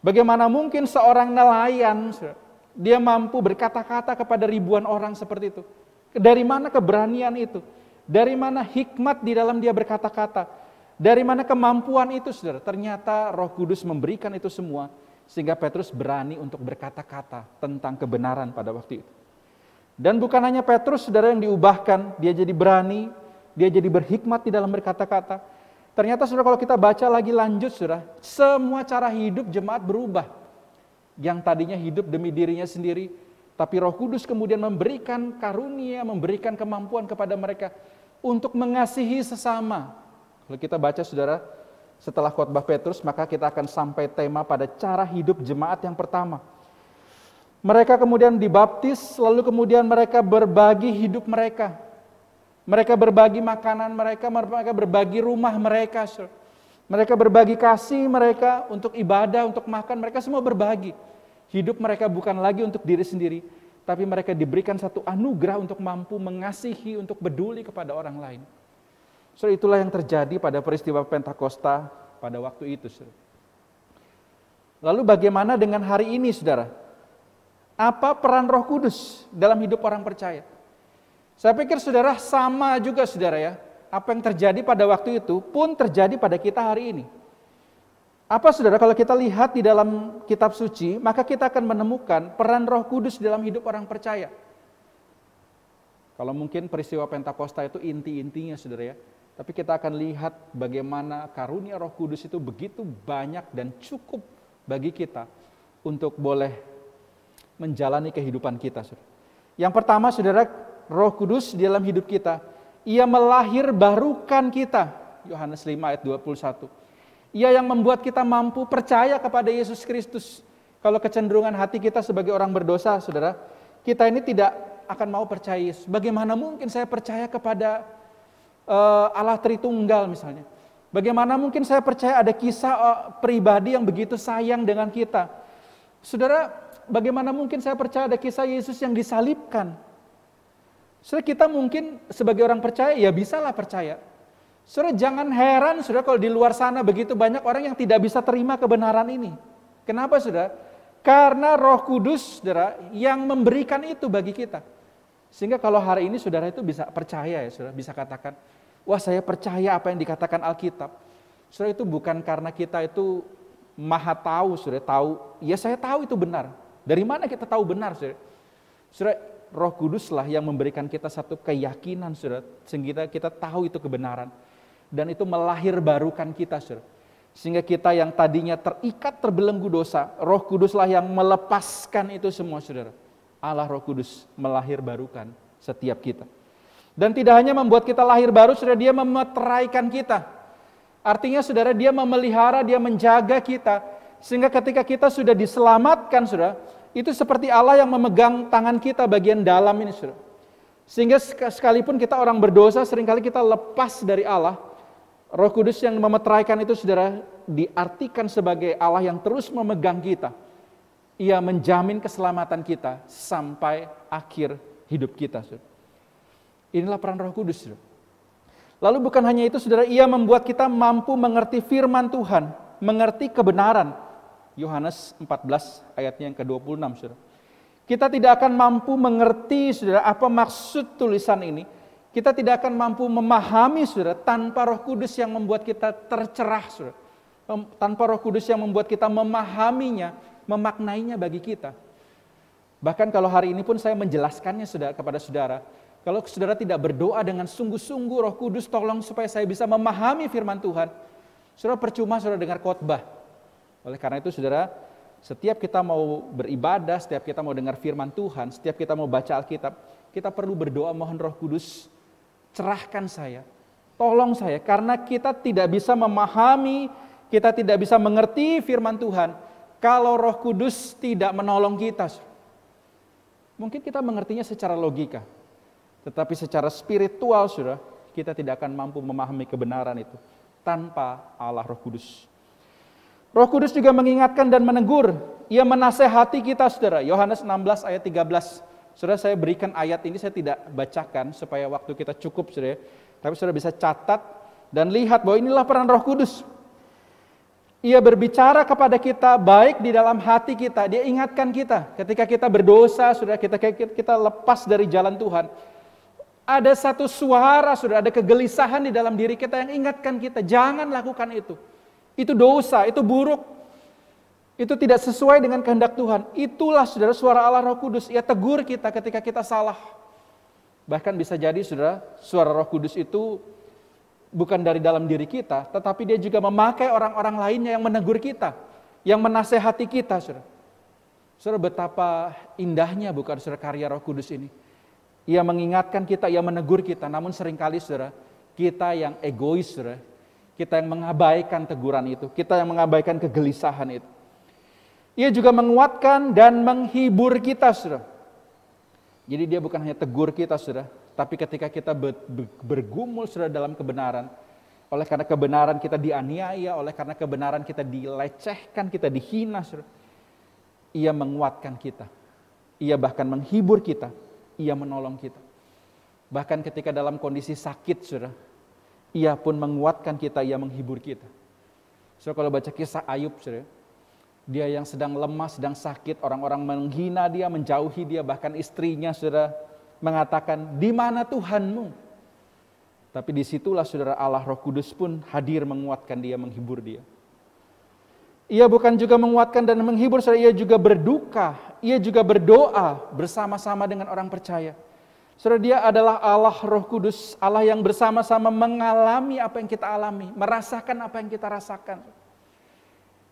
Bagaimana mungkin seorang nelayan, saudara, dia mampu berkata-kata kepada ribuan orang seperti itu? Dari mana keberanian itu? Dari mana hikmat di dalam dia berkata-kata? Dari mana kemampuan itu, saudara? Ternyata Roh Kudus memberikan itu semua, sehingga Petrus berani untuk berkata-kata tentang kebenaran pada waktu itu. Dan bukan hanya Petrus, saudara, yang diubahkan, dia jadi berani, dia jadi berhikmat di dalam berkata-kata. Ternyata, saudara, kalau kita baca lagi lanjut, saudara, semua cara hidup jemaat berubah. Yang tadinya hidup demi dirinya sendiri, tapi Roh Kudus kemudian memberikan karunia, memberikan kemampuan kepada mereka untuk mengasihi sesama. Kalau kita baca, saudara, setelah khotbah Petrus, maka kita akan sampai tema pada cara hidup jemaat yang pertama. Mereka kemudian dibaptis, lalu kemudian mereka berbagi hidup mereka. Mereka berbagi makanan mereka berbagi rumah mereka. Mereka berbagi kasih mereka untuk ibadah, untuk makan, mereka semua berbagi. Hidup mereka bukan lagi untuk diri sendiri, tapi mereka diberikan satu anugerah untuk mampu mengasihi, untuk peduli kepada orang lain. So, itulah yang terjadi pada peristiwa Pentakosta pada waktu itu. Lalu bagaimana dengan hari ini, saudara? Apa peran Roh Kudus dalam hidup orang percaya? Saya pikir saudara sama juga saudara ya. Apa yang terjadi pada waktu itu pun terjadi pada kita hari ini. Apa saudara, kalau kita lihat di dalam kitab suci, maka kita akan menemukan peran Roh Kudus dalam hidup orang percaya. Kalau mungkin peristiwa Pentakosta itu inti-intinya saudara ya. Tapi kita akan lihat bagaimana karunia Roh Kudus itu begitu banyak dan cukup bagi kita untuk boleh menjalani kehidupan kita. Saudara. Yang pertama saudara, Roh Kudus di dalam hidup kita, ia melahirbarukan kita. Yohanes 5 ayat 21. Ia yang membuat kita mampu percaya kepada Yesus Kristus. Kalau kecenderungan hati kita sebagai orang berdosa, saudara, kita ini tidak akan mau percaya Yesus. Bagaimana mungkin saya percaya kepada Allah Tritunggal misalnya. Bagaimana mungkin saya percaya ada kisah pribadi yang begitu sayang dengan kita. Saudara, bagaimana mungkin saya percaya ada kisah Yesus yang disalibkan. Saudara, kita mungkin sebagai orang percaya, ya bisalah percaya. Saudara, jangan heran saudara kalau di luar sana begitu banyak orang yang tidak bisa terima kebenaran ini. Kenapa saudara? Karena Roh Kudus saudara yang memberikan itu bagi kita. Sehingga kalau hari ini saudara itu bisa percaya ya saudara, bisa katakan, wah saya percaya apa yang dikatakan Alkitab. Saudara, itu bukan karena kita itu maha tahu, saudara tahu, ya saya tahu itu benar. Dari mana kita tahu benar saudara? Saudara, Roh Kuduslah yang memberikan kita satu keyakinan saudara, sehingga kita tahu itu kebenaran. Dan itu melahirbarukan kita saudara. Sehingga kita yang tadinya terikat terbelenggu dosa, Roh Kuduslah yang melepaskan itu semua saudara. Allah Roh Kudus melahirbarukan setiap kita. Dan tidak hanya membuat kita lahir baru, saudara, dia memeteraikan kita. Artinya saudara, dia memelihara, dia menjaga kita. Sehingga ketika kita sudah diselamatkan saudara, itu seperti Allah yang memegang tangan kita bagian dalam ini saudara. Sehingga sekalipun kita orang berdosa, seringkali kita lepas dari Allah. Roh Kudus yang memeteraikan itu saudara, diartikan sebagai Allah yang terus memegang kita. Ia menjamin keselamatan kita sampai akhir hidup kita. Saudara. Inilah peran Roh Kudus. Saudara. Lalu bukan hanya itu saudara, ia membuat kita mampu mengerti firman Tuhan, mengerti kebenaran. Yohanes 14 ayatnya yang ke-26. Saudara. Kita tidak akan mampu mengerti saudara apa maksud tulisan ini. Kita tidak akan mampu memahami saudara tanpa Roh Kudus yang membuat kita tercerah. Saudara. Tanpa Roh Kudus yang membuat kita memahaminya, memaknainya bagi kita. Bahkan kalau hari ini pun saya menjelaskannya saudara, kepada saudara. Kalau saudara tidak berdoa dengan sungguh-sungguh, Roh Kudus tolong supaya saya bisa memahami firman Tuhan. Saudara, percuma saudara dengar khotbah. Oleh karena itu saudara, setiap kita mau beribadah, setiap kita mau dengar firman Tuhan, setiap kita mau baca Alkitab, kita perlu berdoa mohon Roh Kudus, cerahkan saya, tolong saya. Karena kita tidak bisa memahami, kita tidak bisa mengerti firman Tuhan kalau Roh Kudus tidak menolong kita. Mungkin kita mengertinya secara logika, tetapi secara spiritual saudara, kita tidak akan mampu memahami kebenaran itu tanpa Allah Roh Kudus. Roh Kudus juga mengingatkan dan menegur, ia menasehati kita saudara. Yohanes 16 ayat 13. Saudara, saya berikan ayat ini, saya tidak bacakan supaya waktu kita cukup saudara. Tapi saudara bisa catat dan lihat bahwa inilah peran Roh Kudus. Ia berbicara kepada kita baik di dalam hati kita. Dia ingatkan kita ketika kita berdosa, saudara, kita lepas dari jalan Tuhan. Ada satu suara, saudara, ada kegelisahan di dalam diri kita yang ingatkan kita, jangan lakukan itu. Itu dosa, itu buruk. Itu tidak sesuai dengan kehendak Tuhan. Itulah saudara suara Allah Roh Kudus. Ia tegur kita ketika kita salah. Bahkan bisa jadi saudara, suara Roh Kudus itu bukan dari dalam diri kita, tetapi dia juga memakai orang-orang lainnya yang menegur kita, yang menasehati kita, saudara. Saudara, betapa indahnya bukan saudara karya Roh Kudus ini. Ia mengingatkan kita, ia menegur kita, namun seringkali saudara, kita yang egois, saudara. Kita yang mengabaikan teguran itu, kita yang mengabaikan kegelisahan itu. Ia juga menguatkan dan menghibur kita, saudara. Jadi dia bukan hanya tegur kita, saudara, tapi ketika kita bergumul saudara dalam kebenaran, oleh karena kebenaran kita dianiaya, oleh karena kebenaran kita dilecehkan, kita dihina, saudara, ia menguatkan kita. Ia bahkan menghibur kita, ia menolong kita. Bahkan ketika dalam kondisi sakit, saudara, ia pun menguatkan kita, ia menghibur kita. Saudara, kalau baca kisah Ayub, saudara, Dia yang sedang lemah, sedang sakit, orang-orang menghina dia, menjauhi dia, bahkan istrinya saudara mengatakan, di mana Tuhanmu? Tapi disitulah saudara Allah Roh Kudus pun hadir menguatkan dia, menghibur dia. Ia bukan juga menguatkan dan menghibur, saudara, ia juga berduka, ia juga berdoa bersama-sama dengan orang percaya. Saudara, dia adalah Allah Roh Kudus, Allah yang bersama-sama mengalami apa yang kita alami, merasakan apa yang kita rasakan.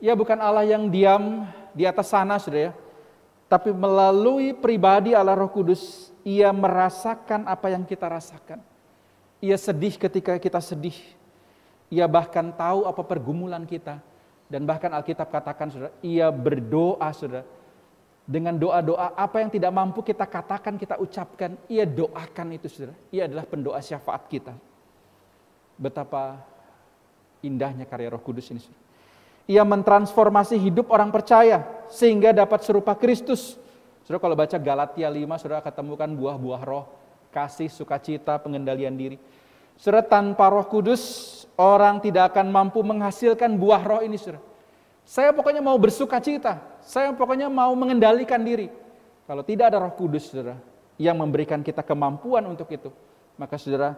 Ia bukan Allah yang diam di atas sana, saudara ya, tapi melalui pribadi Allah Roh Kudus, ia merasakan apa yang kita rasakan. Ia sedih ketika kita sedih. Ia bahkan tahu apa pergumulan kita. Dan bahkan Alkitab katakan, saudara, ia berdoa, saudara. Dengan doa-doa apa yang tidak mampu kita katakan, kita ucapkan, ia doakan itu, saudara. Ia adalah pendoa syafaat kita. Betapa indahnya karya Roh Kudus ini, saudara. Ia mentransformasi hidup orang percaya sehingga dapat serupa Kristus. Saudara, kalau baca Galatia 5, saudara ketemukan buah-buah roh, kasih, sukacita, pengendalian diri. Saudara, tanpa Roh Kudus, orang tidak akan mampu menghasilkan buah roh ini, saudara. Saya pokoknya mau bersukacita, saya pokoknya mau mengendalikan diri. Kalau tidak ada Roh Kudus, saudara, yang memberikan kita kemampuan untuk itu, maka saudara,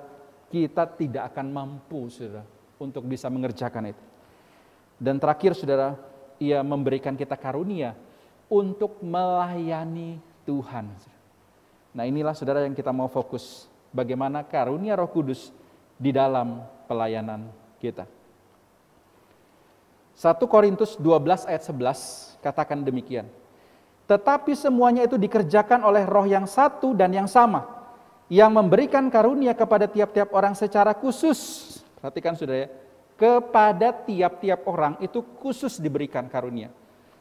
kita tidak akan mampu, saudara, untuk bisa mengerjakan itu. Dan terakhir, saudara, ia memberikan kita karunia untuk melayani Tuhan. Nah, inilah saudara yang kita mau fokus, bagaimana karunia Roh Kudus di dalam pelayanan kita. 1 Korintus 12 ayat 11 katakan demikian. Tetapi semuanya itu dikerjakan oleh Roh yang satu dan yang sama, yang memberikan karunia kepada tiap-tiap orang secara khusus. Perhatikan saudara ya, kepada tiap-tiap orang itu khusus diberikan karunia,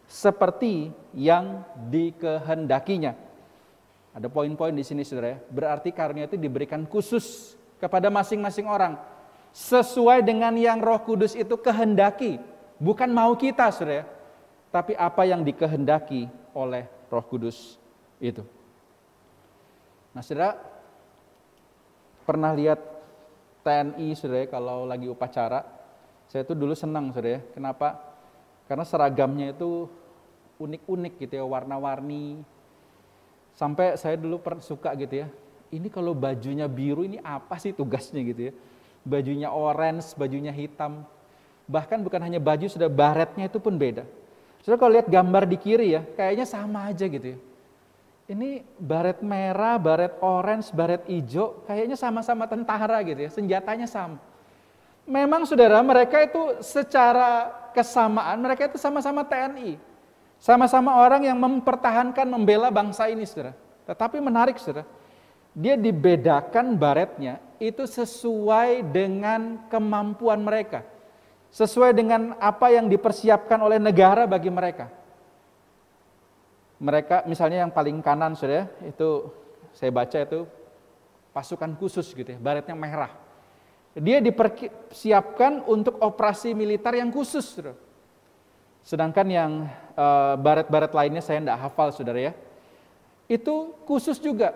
seperti yang dikehendakinya. Ada poin-poin di sini saudara ya, berarti karunia itu diberikan khusus kepada masing-masing orang, sesuai dengan yang Roh Kudus itu kehendaki. Bukan mau kita, saudara, tapi apa yang dikehendaki oleh Roh Kudus itu. Nah, saudara, pernah lihat TNI, saudara, kalau lagi upacara? Saya tuh dulu senang, saudara. Kenapa? Karena seragamnya itu unik-unik gitu ya, warna-warni. Sampai saya dulu suka gitu ya. Ini kalau bajunya biru ini apa sih tugasnya gitu ya? Bajunya orange, bajunya hitam. Bahkan bukan hanya baju, sudah baretnya itu pun beda. Saudara kalau lihat gambar di kiri ya, kayaknya sama aja gitu ya. Ini baret merah, baret orange, baret hijau, kayaknya sama-sama tentara gitu ya, senjatanya sama. Memang saudara, mereka itu secara kesamaan, mereka itu sama-sama TNI. Sama-sama orang yang mempertahankan, membela bangsa ini, saudara. Tetapi menarik, saudara, dia dibedakan baretnya itu sesuai dengan kemampuan mereka. Sesuai dengan apa yang dipersiapkan oleh negara bagi mereka. Mereka misalnya yang paling kanan saudara, itu saya baca itu pasukan khusus gitu ya, baretnya merah. Dia dipersiapkan untuk operasi militer yang khusus, saudara. Sedangkan yang baret-baret lainnya saya tidak hafal saudara ya. Itu khusus juga.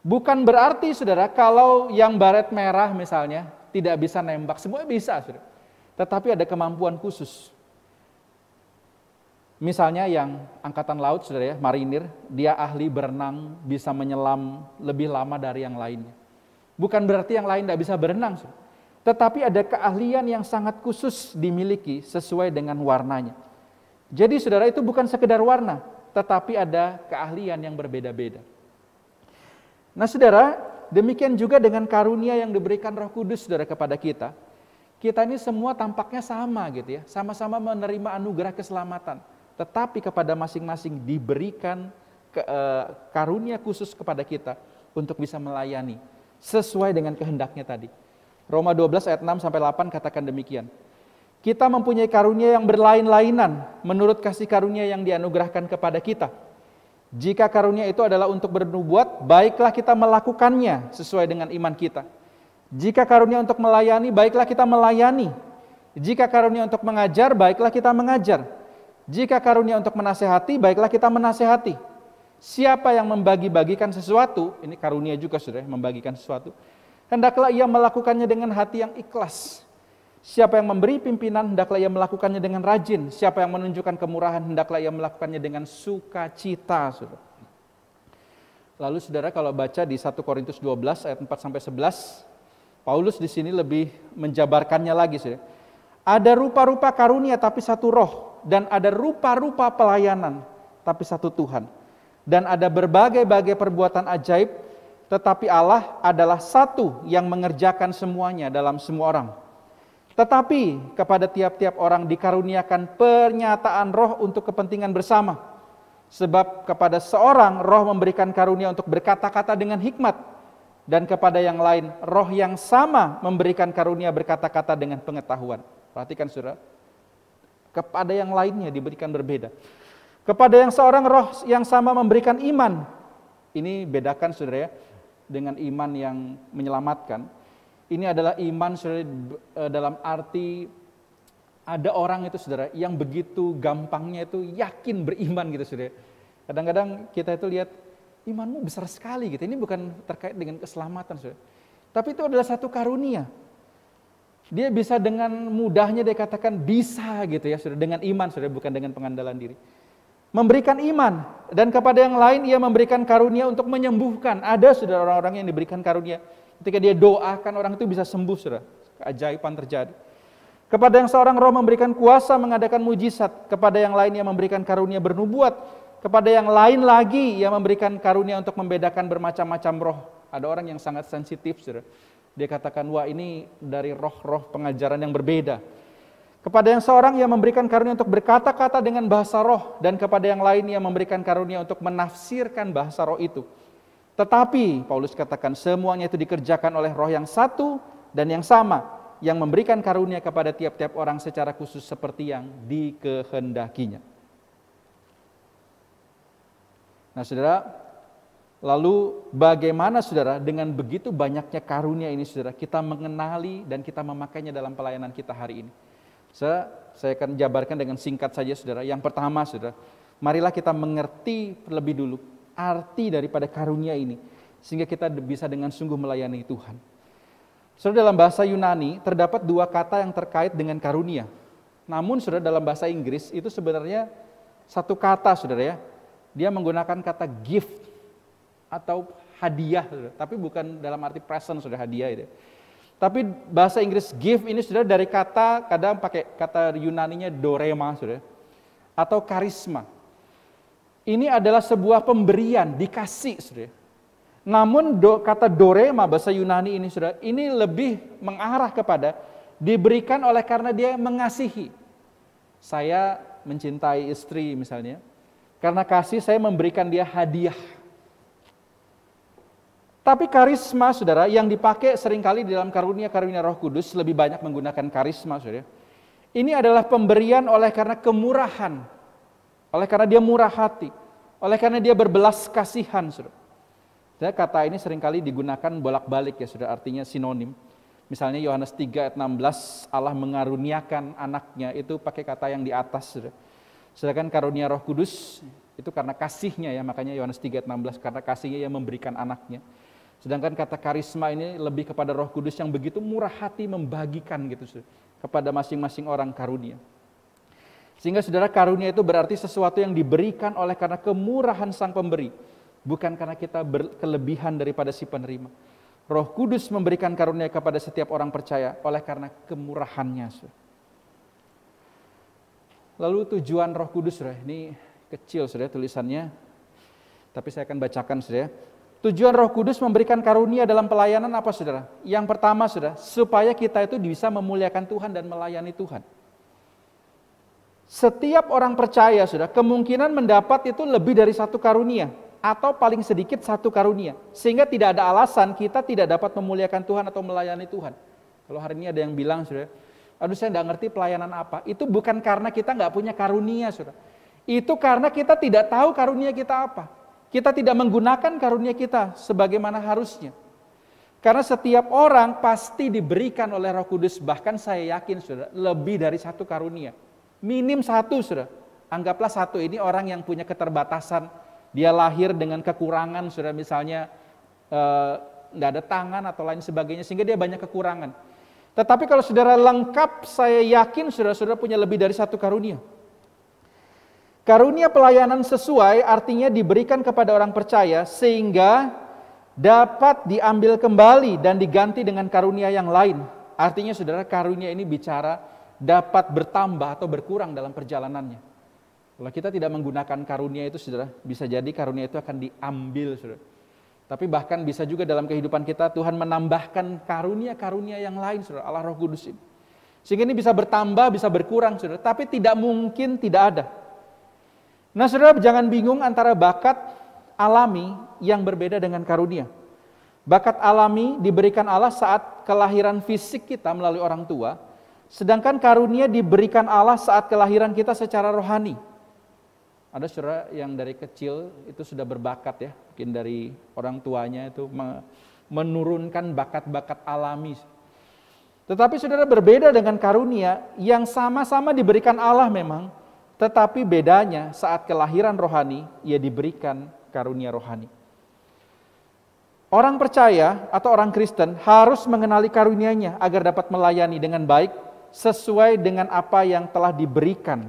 Bukan berarti saudara kalau yang baret merah misalnya tidak bisa nembak, semua bisa saudara. Tetapi ada kemampuan khusus. Misalnya yang angkatan laut, saudara ya, marinir, dia ahli berenang, bisa menyelam lebih lama dari yang lainnya. Bukan berarti yang lain tidak bisa berenang, saudara. Tetapi ada keahlian yang sangat khusus dimiliki sesuai dengan warnanya. Jadi saudara, itu bukan sekedar warna, tetapi ada keahlian yang berbeda-beda. Nah saudara, demikian juga dengan karunia yang diberikan Roh Kudus saudara kepada kita. Kita ini semua tampaknya sama gitu ya, sama-sama menerima anugerah keselamatan. Tetapi kepada masing-masing diberikan karunia khusus kepada kita untuk bisa melayani sesuai dengan kehendaknya tadi. Roma 12 ayat 6 sampai 8 katakan demikian. Kita mempunyai karunia yang berlain-lainan menurut kasih karunia yang dianugerahkan kepada kita. Jika karunia itu adalah untuk bernubuat, baiklah kita melakukannya sesuai dengan iman kita. Jika karunia untuk melayani, baiklah kita melayani. Jika karunia untuk mengajar, baiklah kita mengajar. Jika karunia untuk menasehati, baiklah kita menasehati. Siapa yang membagi-bagikan sesuatu, ini karunia juga saudara, membagikan sesuatu, hendaklah ia melakukannya dengan hati yang ikhlas. Siapa yang memberi pimpinan, hendaklah ia melakukannya dengan rajin. Siapa yang menunjukkan kemurahan, hendaklah ia melakukannya dengan sukacita. Saudara. Lalu saudara kalau baca di 1 Korintus 12 ayat 4-11, Paulus di sini lebih menjabarkannya lagi. Saudara. Ada rupa-rupa karunia tapi satu roh, dan ada rupa-rupa pelayanan tapi satu Tuhan. Dan ada berbagai-bagai perbuatan ajaib, tetapi Allah adalah satu yang mengerjakan semuanya dalam semua orang. Tetapi kepada tiap-tiap orang dikaruniakan pernyataan roh untuk kepentingan bersama. Sebab kepada seorang roh memberikan karunia untuk berkata-kata dengan hikmat, dan kepada yang lain roh yang sama memberikan karunia berkata-kata dengan pengetahuan. Perhatikan saudara, kepada yang lainnya diberikan berbeda. Kepada yang seorang roh yang sama memberikan iman. Ini bedakan saudara ya, dengan iman yang menyelamatkan. Ini adalah iman saudara, dalam arti ada orang itu saudara yang begitu gampangnya itu yakin beriman gitu saudara. Kadang-kadang kita itu lihat imanmu besar sekali gitu. Ini bukan terkait dengan keselamatan saudara. Tapi itu adalah satu karunia. Dia bisa dengan mudahnya dia katakan bisa gitu ya saudara, dengan iman saudara, bukan dengan pengandalan diri. Memberikan iman, dan kepada yang lain ia memberikan karunia untuk menyembuhkan. Ada saudara orang-orang yang diberikan karunia, ketika dia doakan orang itu bisa sembuh saudara, keajaiban terjadi. Kepada yang seorang roh memberikan kuasa mengadakan mujizat, kepada yang lain ia memberikan karunia bernubuat, kepada yang lain lagi ia memberikan karunia untuk membedakan bermacam-macam roh. Ada orang yang sangat sensitif saudara, dia katakan wah ini dari roh-roh pengajaran yang berbeda. Kepada yang seorang ia memberikan karunia untuk berkata-kata dengan bahasa roh, dan kepada yang lain ia memberikan karunia untuk menafsirkan bahasa roh itu. Tetapi Paulus katakan semuanya itu dikerjakan oleh roh yang satu dan yang sama, yang memberikan karunia kepada tiap-tiap orang secara khusus seperti yang dikehendakinya. Nah saudara, lalu bagaimana saudara dengan begitu banyaknya karunia ini saudara, kita mengenali dan kita memakainya dalam pelayanan kita hari ini. Saya akan jabarkan dengan singkat saja saudara. Yang pertama saudara, marilah kita mengerti terlebih dulu arti daripada karunia ini, sehingga kita bisa dengan sungguh melayani Tuhan. Saudara, dalam bahasa Yunani terdapat dua kata yang terkait dengan karunia. Namun saudara, dalam bahasa Inggris itu sebenarnya satu kata saudara ya. Dia menggunakan kata gift atau hadiah saudara, tapi bukan dalam arti present saudara, hadiah itu. Tapi bahasa Inggris give ini saudara dari kata, kadang pakai kata Yunaninya dorema saudara, atau karisma. Ini adalah sebuah pemberian, dikasih saudara. Namun kata dorema bahasa Yunani ini saudara, ini lebih mengarah kepada diberikan oleh karena dia mengasihi. Saya mencintai istri misalnya, karena kasih saya memberikan dia hadiah. Tapi karisma saudara yang dipakai seringkali di dalam karunia-karunia Roh Kudus lebih banyak menggunakan karisma saudara. Ini adalah pemberian oleh karena kemurahan, oleh karena dia murah hati, oleh karena dia berbelas kasihan saudara. Kata ini seringkali digunakan bolak-balik ya saudara, artinya sinonim. Misalnya Yohanes 3 ayat 16, Allah mengaruniakan anaknya, itu pakai kata yang di atas saudara. Sedangkan karunia Roh Kudus itu karena kasihnya ya, makanya Yohanes 3 ayat 16, karena kasihnya yang memberikan anaknya. Sedangkan kata karisma ini lebih kepada Roh Kudus yang begitu murah hati membagikan gitu kepada masing-masing orang karunia. Sehingga saudara, karunia itu berarti sesuatu yang diberikan oleh karena kemurahan sang pemberi, bukan karena kita berkelebihan daripada si penerima. Roh Kudus memberikan karunia kepada setiap orang percaya oleh karena kemurahannya. Lalu tujuan Roh Kudus, saudara, ini kecil saudara tulisannya, tapi saya akan bacakan saudara. Tujuan Roh Kudus memberikan karunia dalam pelayanan apa saudara? Yang pertama saudara, supaya kita itu bisa memuliakan Tuhan dan melayani Tuhan. Setiap orang percaya saudara, kemungkinan mendapat itu lebih dari satu karunia, atau paling sedikit satu karunia. Sehingga tidak ada alasan kita tidak dapat memuliakan Tuhan atau melayani Tuhan. Kalau hari ini ada yang bilang saudara, aduh saya tidak ngerti pelayanan apa. Itu bukan karena kita nggak punya karunia saudara. Itu karena kita tidak tahu karunia kita apa. Kita tidak menggunakan karunia kita sebagaimana harusnya. Karena setiap orang pasti diberikan oleh Roh Kudus, bahkan saya yakin saudara, lebih dari satu karunia. Minim satu saudara. Anggaplah satu, ini orang yang punya keterbatasan. Dia lahir dengan kekurangan saudara, misalnya nggak ada tangan atau lain sebagainya, sehingga dia banyak kekurangan. Tetapi kalau saudara lengkap, saya yakin saudara-saudara punya lebih dari satu karunia. Karunia pelayanan sesuai artinya diberikan kepada orang percaya sehingga dapat diambil kembali dan diganti dengan karunia yang lain. Artinya saudara, karunia ini bicara dapat bertambah atau berkurang dalam perjalanannya. Kalau kita tidak menggunakan karunia itu saudara, bisa jadi karunia itu akan diambil saudara. Tapi bahkan bisa juga dalam kehidupan kita Tuhan menambahkan karunia-karunia yang lain saudara, Allah Roh Kudus ini. Sehingga ini bisa bertambah, bisa berkurang saudara, tapi tidak mungkin tidak ada. Nah saudara, jangan bingung antara bakat alami yang berbeda dengan karunia. Bakat alami diberikan Allah saat kelahiran fisik kita melalui orang tua, sedangkan karunia diberikan Allah saat kelahiran kita secara rohani. Ada saudara yang dari kecil itu sudah berbakat ya, mungkin dari orang tuanya itu menurunkan bakat-bakat alami. Tetapi saudara, berbeda dengan karunia yang sama-sama diberikan Allah memang, tetapi bedanya saat kelahiran rohani, ia diberikan karunia rohani. Orang percaya atau orang Kristen harus mengenali karunianya agar dapat melayani dengan baik sesuai dengan apa yang telah diberikan.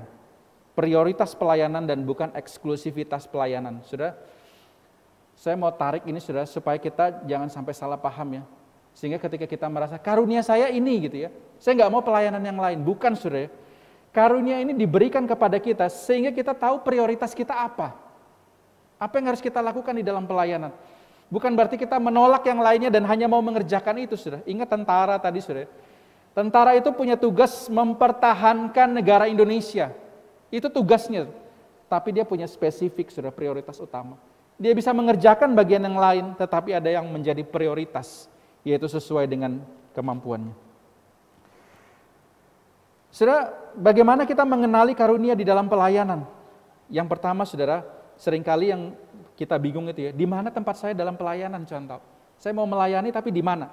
Prioritas pelayanan dan bukan eksklusivitas pelayanan. Saudara, saya mau tarik ini saudara supaya kita jangan sampai salah paham ya. Sehingga ketika kita merasa karunia saya ini gitu ya, saya nggak mau pelayanan yang lain. Bukan saudara, karunia ini diberikan kepada kita sehingga kita tahu prioritas kita apa. Apa yang harus kita lakukan di dalam pelayanan. Bukan berarti kita menolak yang lainnya dan hanya mau mengerjakan itu saudara. Ingat tentara tadi saudara. Tentara itu punya tugas mempertahankan negara Indonesia. Itu tugasnya, tapi dia punya spesifik, sudah prioritas utama. Dia bisa mengerjakan bagian yang lain, tetapi ada yang menjadi prioritas, yaitu sesuai dengan kemampuannya. Saudara, bagaimana kita mengenali karunia di dalam pelayanan? Yang pertama, saudara, seringkali yang kita bingung itu ya, di mana tempat saya dalam pelayanan contoh. Saya mau melayani tapi di mana?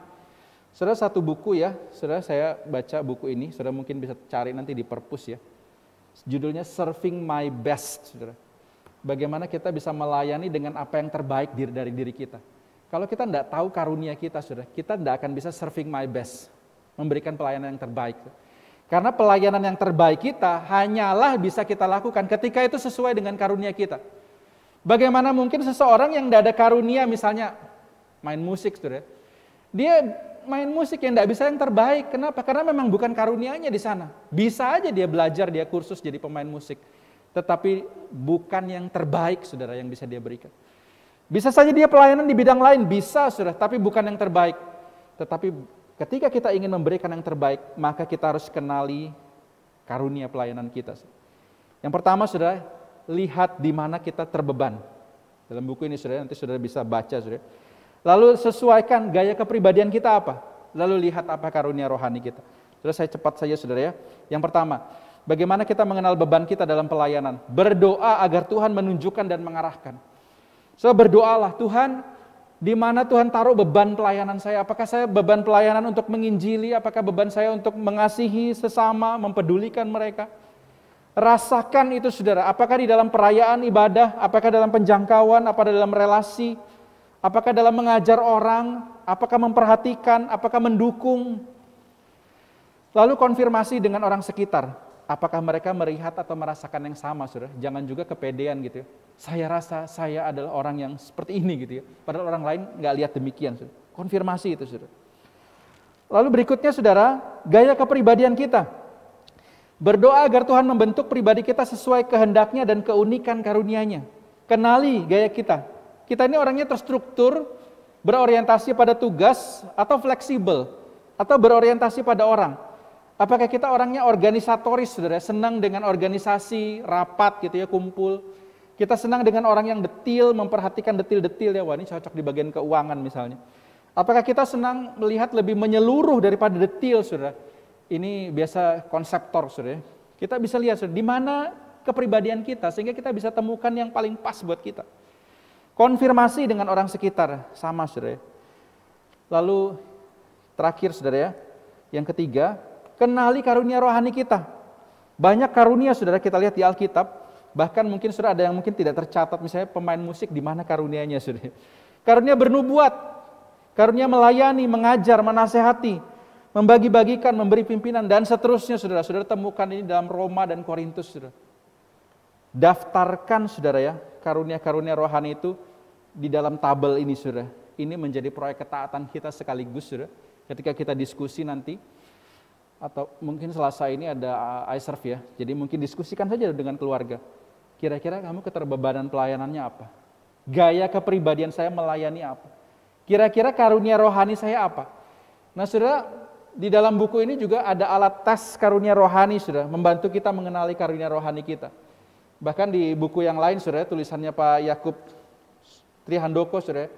Saudara, satu buku ya, saudara, saya baca buku ini, saudara mungkin bisa cari nanti di perpus ya. Judulnya Serving My Best, saudara. Bagaimana kita bisa melayani dengan apa yang terbaik dari diri kita. Kalau kita tidak tahu karunia kita, saudara, kita tidak akan bisa serving my best, memberikan pelayanan yang terbaik. Karena pelayanan yang terbaik kita hanyalah bisa kita lakukan ketika itu sesuai dengan karunia kita. Bagaimana mungkin seseorang yang tidak ada karunia, misalnya main musik, saudara, dia main musik yang tidak bisa yang terbaik. Kenapa? Karena memang bukan karunianya di sana. Bisa aja dia belajar, dia kursus jadi pemain musik. Tetapi bukan yang terbaik, saudara, yang bisa dia berikan. Bisa saja dia pelayanan di bidang lain, bisa, saudara, tapi bukan yang terbaik. Tetapi ketika kita ingin memberikan yang terbaik, maka kita harus kenali karunia pelayanan kita. Yang pertama, saudara, lihat di mana kita terbeban. Dalam buku ini, saudara, nanti saudara bisa baca, saudara. Lalu sesuaikan gaya kepribadian kita apa. Lalu lihat apa karunia rohani kita. Terus saya cepat saja saudara ya. Yang pertama, bagaimana kita mengenal beban kita dalam pelayanan. Berdoa agar Tuhan menunjukkan dan mengarahkan. So berdoalah, Tuhan, di mana Tuhan taruh beban pelayanan saya? Apakah saya beban pelayanan untuk menginjili? Apakah beban saya untuk mengasihi sesama, mempedulikan mereka? Rasakan itu saudara. Apakah di dalam perayaan ibadah? Apakah dalam penjangkauan? Apakah dalam relasi? Apakah dalam mengajar orang, apakah memperhatikan, apakah mendukung. Lalu konfirmasi dengan orang sekitar, apakah mereka melihat atau merasakan yang sama, saudara. Jangan juga kepedean gitu ya. Saya rasa saya adalah orang yang seperti ini gitu ya. Padahal orang lain nggak lihat demikian, saudara. Konfirmasi itu, saudara. Lalu berikutnya, saudara, gaya kepribadian kita. Berdoa agar Tuhan membentuk pribadi kita sesuai kehendaknya dan keunikan karunia-Nya. Kenali gaya kita. Kita ini orangnya terstruktur, berorientasi pada tugas, atau fleksibel, atau berorientasi pada orang. Apakah kita orangnya organisatoris, saudara, senang dengan organisasi, rapat gitu ya, kumpul. Kita senang dengan orang yang detil, memperhatikan detil-detil ya, wah ini cocok di bagian keuangan misalnya. Apakah kita senang melihat lebih menyeluruh daripada detil, saudara? Ini biasa konseptor, saudara. Kita bisa lihat, saudara, di mana kepribadian kita, sehingga kita bisa temukan yang paling pas buat kita. Konfirmasi dengan orang sekitar, sama saudara. Lalu terakhir saudara ya, yang ketiga, kenali karunia rohani kita. Banyak karunia saudara kita lihat di Alkitab, bahkan mungkin saudara ada yang mungkin tidak tercatat, misalnya pemain musik di mana karunianya saudara. Karunia bernubuat, karunia melayani, mengajar, menasehati. membagi-bagikan, memberi pimpinan, dan seterusnya saudara. Saudara temukan ini dalam Roma dan Korintus, saudara. Daftarkan saudara ya, karunia-karunia rohani itu di dalam tabel ini saudara. Ini menjadi proyek ketaatan kita sekaligus saudara. Ketika kita diskusi nanti, atau mungkin Selasa ini ada iServe ya, jadi mungkin diskusikan saja dengan keluarga. Kira-kira kamu keterbebanan pelayanannya apa? Gaya kepribadian saya melayani apa? Kira-kira karunia rohani saya apa? Nah saudara, di dalam buku ini juga ada alat tes karunia rohani saudara, membantu kita mengenali karunia rohani kita. Bahkan di buku yang lain saudara, tulisannya Pak Yakub Trihandoko saudara,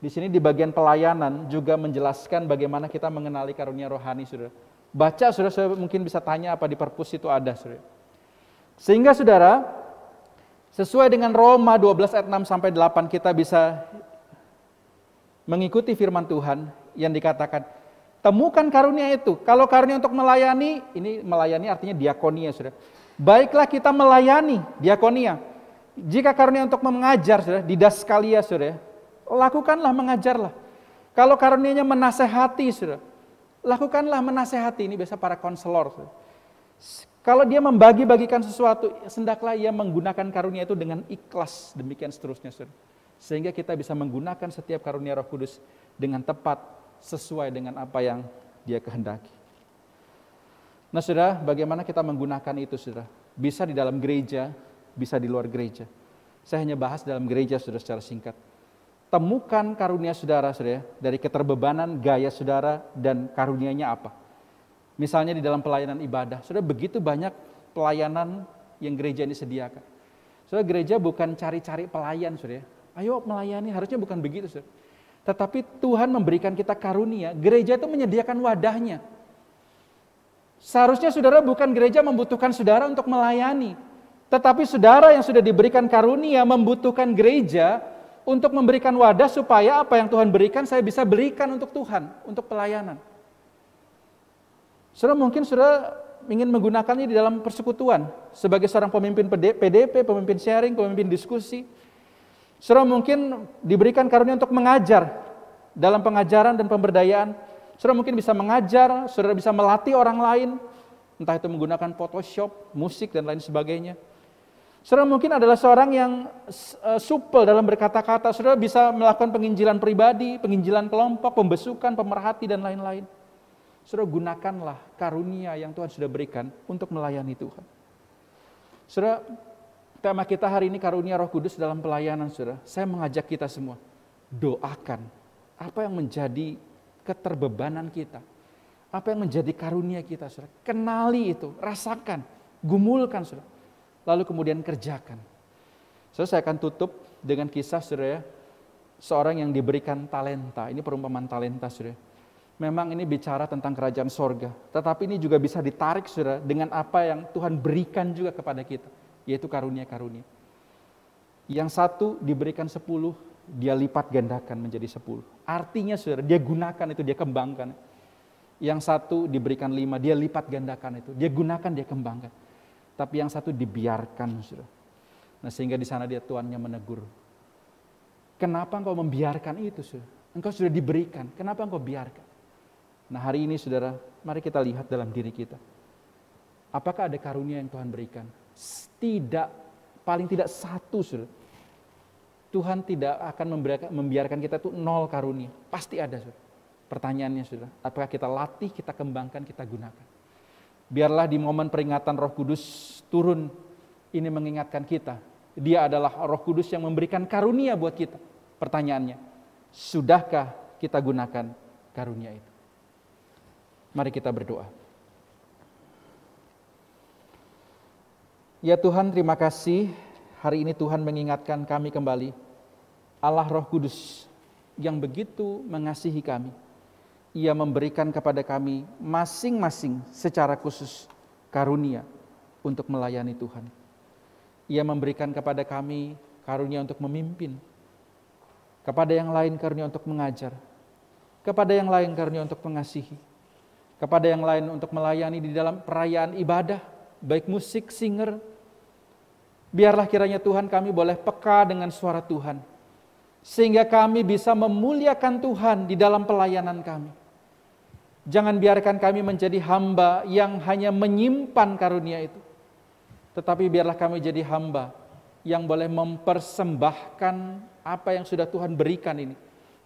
di sini di bagian pelayanan juga menjelaskan bagaimana kita mengenali karunia rohani saudara. Baca saudara mungkin bisa tanya apa di perpus itu ada saudara. Sehingga saudara, sesuai dengan Roma 12 ayat 6 sampai 8 kita bisa mengikuti firman Tuhan yang dikatakan, temukan karunia itu. Kalau karunia untuk melayani, ini melayani artinya diakonia saudara. Baiklah kita melayani diakonia. Jika karunia untuk mengajar saudara, didaskalia saudara, lakukanlah mengajarlah. Kalau karunianya menasehati saudara, lakukanlah menasehati. Ini biasa para konselor saudara. Kalau dia membagi-bagikan sesuatu, hendaklah ia menggunakan karunia itu dengan ikhlas, demikian seterusnya saudara. Sehingga kita bisa menggunakan setiap karunia Roh Kudus dengan tepat, sesuai dengan apa yang dia kehendaki. Nah saudara, bagaimana kita menggunakan itu saudara? Bisa di dalam gereja, bisa di luar gereja. Saya hanya bahas dalam gereja saudara secara singkat. Temukan karunia saudara saudara, dari keterbebanan, gaya saudara, dan karunianya apa. Misalnya di dalam pelayanan ibadah, saudara begitu banyak pelayanan yang gereja ini sediakan. Saudara, gereja bukan cari-cari pelayan saudara. Ayo melayani, harusnya bukan begitu saudara. Tetapi Tuhan memberikan kita karunia, gereja itu menyediakan wadahnya. Seharusnya saudara bukan gereja membutuhkan saudara untuk melayani. Tetapi saudara yang sudah diberikan karunia membutuhkan gereja untuk memberikan wadah supaya apa yang Tuhan berikan saya bisa berikan untuk Tuhan, untuk pelayanan. Saudara mungkin saudara ingin menggunakannya di dalam persekutuan sebagai seorang pemimpin PDP, pemimpin sharing, pemimpin diskusi. Saudara mungkin diberikan karunia untuk mengajar dalam pengajaran dan pemberdayaan. Saudara mungkin bisa mengajar, saudara bisa melatih orang lain, entah itu menggunakan Photoshop, musik dan lain sebagainya. Saudara mungkin adalah seorang yang supel dalam berkata-kata, saudara bisa melakukan penginjilan pribadi, penginjilan kelompok, pembesukan, pemerhati dan lain-lain. Saudara gunakanlah karunia yang Tuhan sudah berikan untuk melayani Tuhan. Saudara, tema kita hari ini karunia Roh Kudus dalam pelayanan saudara. Saya mengajak kita semua, doakan apa yang menjadi keterbebanan kita. Apa yang menjadi karunia kita saudara. Kenali itu, rasakan, gumulkan saudara. Lalu kemudian kerjakan. Saudara, saya akan tutup dengan kisah saudara ya. Seorang yang diberikan talenta, ini perumpamaan talenta saudara. Memang ini bicara tentang kerajaan sorga, tetapi ini juga bisa ditarik saudara dengan apa yang Tuhan berikan juga kepada kita, yaitu karunia-karunia. Yang satu diberikan 10, dia lipat gandakan menjadi 10. Artinya saudara, dia gunakan itu, dia kembangkan. Yang satu diberikan 5, dia lipat gandakan itu, dia gunakan, dia kembangkan. Tapi yang satu dibiarkan saudara. Nah sehingga di sana dia tuannya menegur. Kenapa engkau membiarkan itu saudara? Engkau sudah diberikan, kenapa engkau biarkan? Nah hari ini saudara, mari kita lihat dalam diri kita. Apakah ada karunia yang Tuhan berikan? Tidak, paling tidak satu saudara. Tuhan tidak akan membiarkan kita itu 0 karunia. Pasti ada saudara. Pertanyaannya saudara, apakah kita latih, kita kembangkan, kita gunakan? Biarlah di momen peringatan Roh Kudus turun, ini mengingatkan kita. Dia adalah Roh Kudus yang memberikan karunia buat kita. Pertanyaannya, sudahkah kita gunakan karunia itu? Mari kita berdoa. Ya Tuhan, terima kasih. Hari ini Tuhan mengingatkan kami kembali. Allah Roh Kudus yang begitu mengasihi kami. Ia memberikan kepada kami masing-masing secara khusus karunia untuk melayani Tuhan. Ia memberikan kepada kami karunia untuk memimpin. Kepada yang lain karunia untuk mengajar. Kepada yang lain karunia untuk mengasihi. Kepada yang lain untuk melayani di dalam perayaan ibadah, baik musik, singer. Biarlah kiranya Tuhan kami boleh peka dengan suara Tuhan. Sehingga kami bisa memuliakan Tuhan di dalam pelayanan kami. Jangan biarkan kami menjadi hamba yang hanya menyimpan karunia itu, tetapi biarlah kami jadi hamba yang boleh mempersembahkan apa yang sudah Tuhan berikan ini,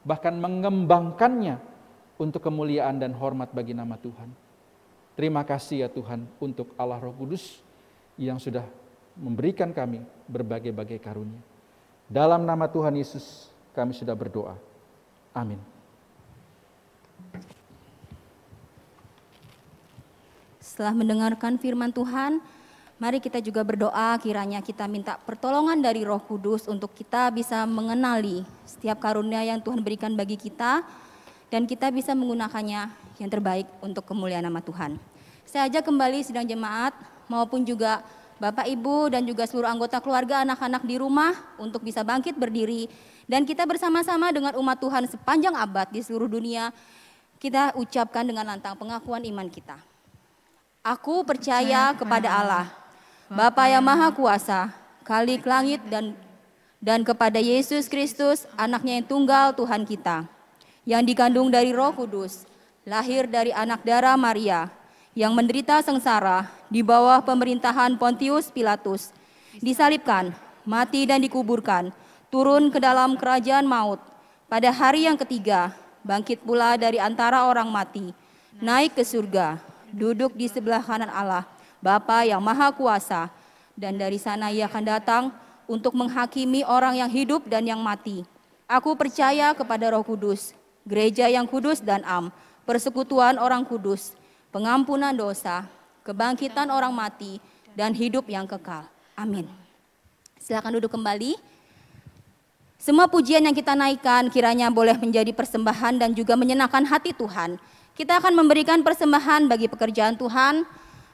bahkan mengembangkannya untuk kemuliaan dan hormat bagi nama Tuhan. Terima kasih ya Tuhan untuk Allah Roh Kudus yang sudah memberikan kami berbagai-bagai karunia. Dalam nama Tuhan Yesus kami sudah berdoa. Amin. Setelah mendengarkan firman Tuhan, mari kita juga berdoa kiranya kita minta pertolongan dari Roh Kudus untuk kita bisa mengenali setiap karunia yang Tuhan berikan bagi kita dan kita bisa menggunakannya yang terbaik untuk kemuliaan nama Tuhan. Saya ajak kembali sidang jemaat maupun juga Bapak Ibu dan juga seluruh anggota keluarga anak-anak di rumah untuk bisa bangkit berdiri dan kita bersama-sama dengan umat Tuhan sepanjang abad di seluruh dunia kita ucapkan dengan lantang pengakuan iman kita. Aku percaya kepada Allah, Bapa yang Maha Kuasa, Khalik langit dan kepada Yesus Kristus, anaknya yang tunggal Tuhan kita, yang dikandung dari Roh Kudus, lahir dari anak darah Maria, yang menderita sengsara di bawah pemerintahan Pontius Pilatus, disalibkan, mati dan dikuburkan, turun ke dalam kerajaan maut, pada hari yang ketiga, bangkit pula dari antara orang mati, naik ke surga, duduk di sebelah kanan Allah, Bapa yang Maha Kuasa, dan dari sana ia akan datang untuk menghakimi orang yang hidup dan yang mati. Aku percaya kepada Roh Kudus, gereja yang kudus dan am, persekutuan orang kudus, pengampunan dosa, kebangkitan orang mati, dan hidup yang kekal. Amin. Silakan duduk kembali. Semua pujian yang kita naikkan kiranya boleh menjadi persembahan dan juga menyenangkan hati Tuhan. Kita akan memberikan persembahan bagi pekerjaan Tuhan.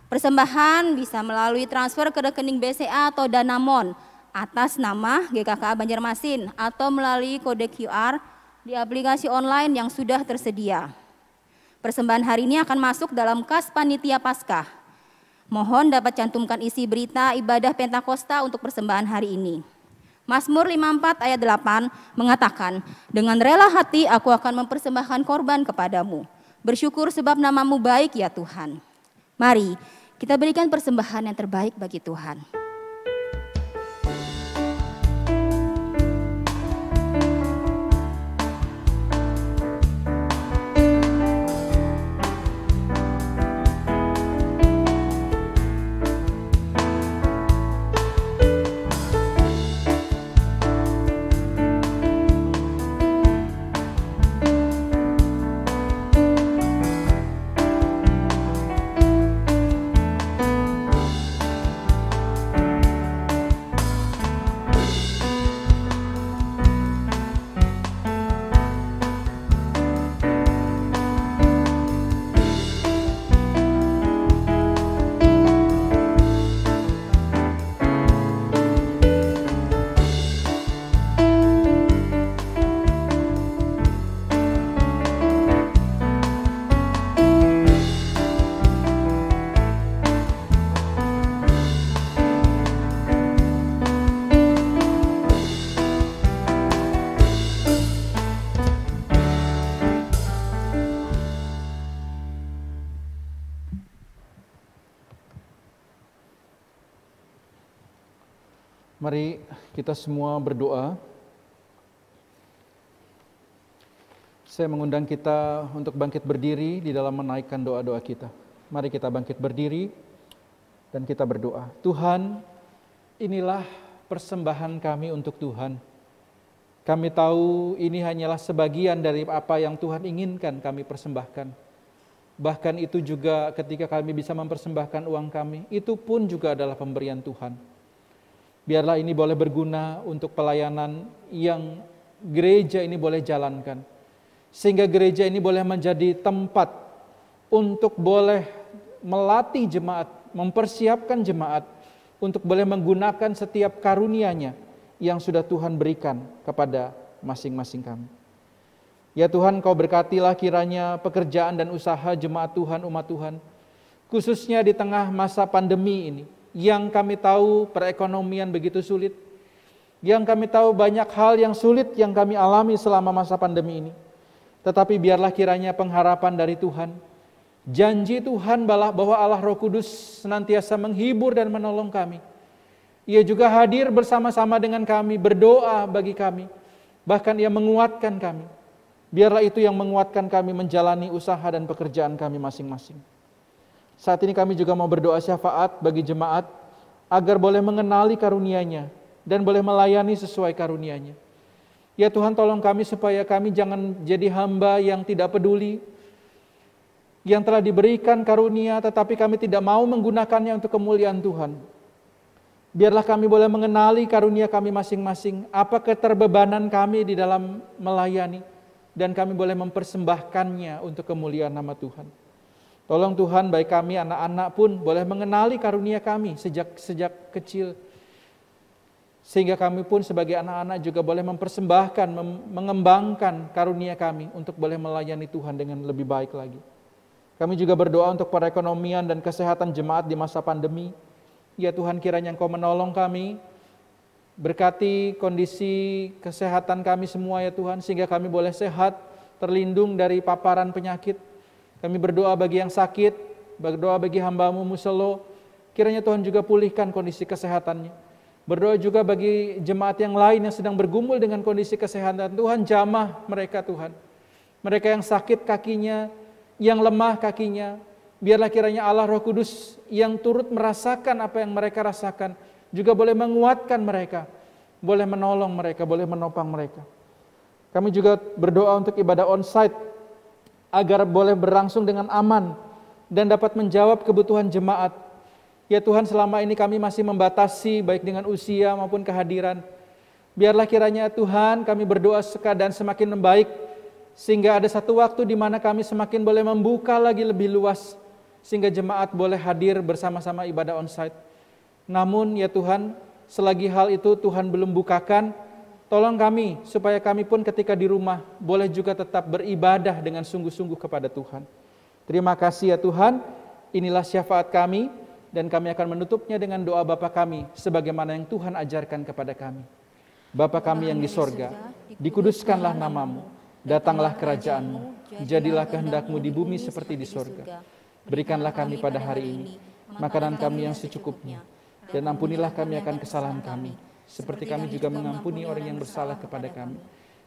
Persembahan bisa melalui transfer ke rekening BCA atau Danamon atas nama GKK Banjarmasin atau melalui kode QR di aplikasi online yang sudah tersedia. Persembahan hari ini akan masuk dalam kas panitia Paskah. Mohon dapat cantumkan isi berita ibadah Pentakosta untuk persembahan hari ini. Mazmur 54 ayat 8 mengatakan, dengan rela hati aku akan mempersembahkan korban kepadamu. Bersyukur sebab namamu baik ya Tuhan. Mari kita berikan persembahan yang terbaik bagi Tuhan. Mari kita semua berdoa. Saya mengundang kita untuk bangkit berdiri di dalam menaikkan doa-doa kita. Mari kita bangkit berdiri dan kita berdoa. Tuhan, inilah persembahan kami untuk Tuhan. Kami tahu ini hanyalah sebagian dari apa yang Tuhan inginkan kami persembahkan. Bahkan itu juga ketika kami bisa mempersembahkan uang kami, itu pun juga adalah pemberian Tuhan. Biarlah ini boleh berguna untuk pelayanan yang gereja ini boleh jalankan. Sehingga gereja ini boleh menjadi tempat untuk boleh melatih jemaat, mempersiapkan jemaat untuk boleh menggunakan setiap karunia-Nya yang sudah Tuhan berikan kepada masing-masing kami. Ya Tuhan, Kau berkatilah kiranya pekerjaan dan usaha jemaat Tuhan, umat Tuhan, khususnya di tengah masa pandemi ini, yang kami tahu perekonomian begitu sulit, yang kami tahu banyak hal yang sulit yang kami alami selama masa pandemi ini. Tetapi biarlah kiranya pengharapan dari Tuhan, Janji Tuhan bahwa Allah Roh Kudus senantiasa menghibur dan menolong kami. Ia juga hadir bersama-sama dengan kami, berdoa bagi kami. Bahkan Ia menguatkan kami. Biarlah itu yang menguatkan kami menjalani usaha dan pekerjaan kami masing-masing. Saat ini kami juga mau berdoa syafaat bagi jemaat agar boleh mengenali karunia-Nya dan boleh melayani sesuai karunia-Nya. Ya Tuhan, tolong kami supaya kami jangan jadi hamba yang tidak peduli, yang telah diberikan karunia tetapi kami tidak mau menggunakannya untuk kemuliaan Tuhan. Biarlah kami boleh mengenali karunia kami masing-masing, apa keterbebanan kami di dalam melayani, dan kami boleh mempersembahkannya untuk kemuliaan nama Tuhan. Tolong Tuhan, baik kami anak-anak pun boleh mengenali karunia kami sejak kecil, sehingga kami pun sebagai anak-anak juga boleh mempersembahkan, mengembangkan karunia kami untuk boleh melayani Tuhan dengan lebih baik lagi. Kami juga berdoa untuk perekonomian dan kesehatan jemaat di masa pandemi. Ya Tuhan, kiranya Engkau menolong kami, berkati kondisi kesehatan kami semua ya Tuhan, sehingga kami boleh sehat, terlindung dari paparan penyakit. Kami berdoa bagi yang sakit, berdoa bagi hamba-Mu Muselo, kiranya Tuhan juga pulihkan kondisi kesehatannya. Berdoa juga bagi jemaat yang lain yang sedang bergumul dengan kondisi kesehatan. Tuhan, jamah mereka Tuhan. Mereka yang sakit kakinya, yang lemah kakinya, biarlah kiranya Allah Roh Kudus yang turut merasakan apa yang mereka rasakan, juga boleh menguatkan mereka, boleh menolong mereka, boleh menopang mereka. Kami juga berdoa untuk ibadah onsite, agar boleh berlangsung dengan aman, dan dapat menjawab kebutuhan jemaat. Ya Tuhan, selama ini kami masih membatasi baik dengan usia maupun kehadiran. Biarlah kiranya Tuhan kami berdoa keadaan semakin membaik, sehingga ada satu waktu di mana kami semakin boleh membuka lagi lebih luas, sehingga jemaat boleh hadir bersama-sama ibadah onsite. Namun ya Tuhan, selagi hal itu Tuhan belum bukakan, tolong kami supaya kami pun ketika di rumah boleh juga tetap beribadah dengan sungguh-sungguh kepada Tuhan. Terima kasih ya Tuhan, inilah syafaat kami, dan kami akan menutupnya dengan doa Bapa kami sebagaimana yang Tuhan ajarkan kepada kami. Bapa kami yang di sorga, dikuduskanlah nama-Mu, datanglah kerajaan-Mu, jadilah kehendak-Mu di bumi seperti di sorga. Berikanlah kami pada hari ini makanan kami yang secukupnya, dan ampunilah kami akan kesalahan kami, seperti kami juga mengampuni orang yang bersalah kepada kami.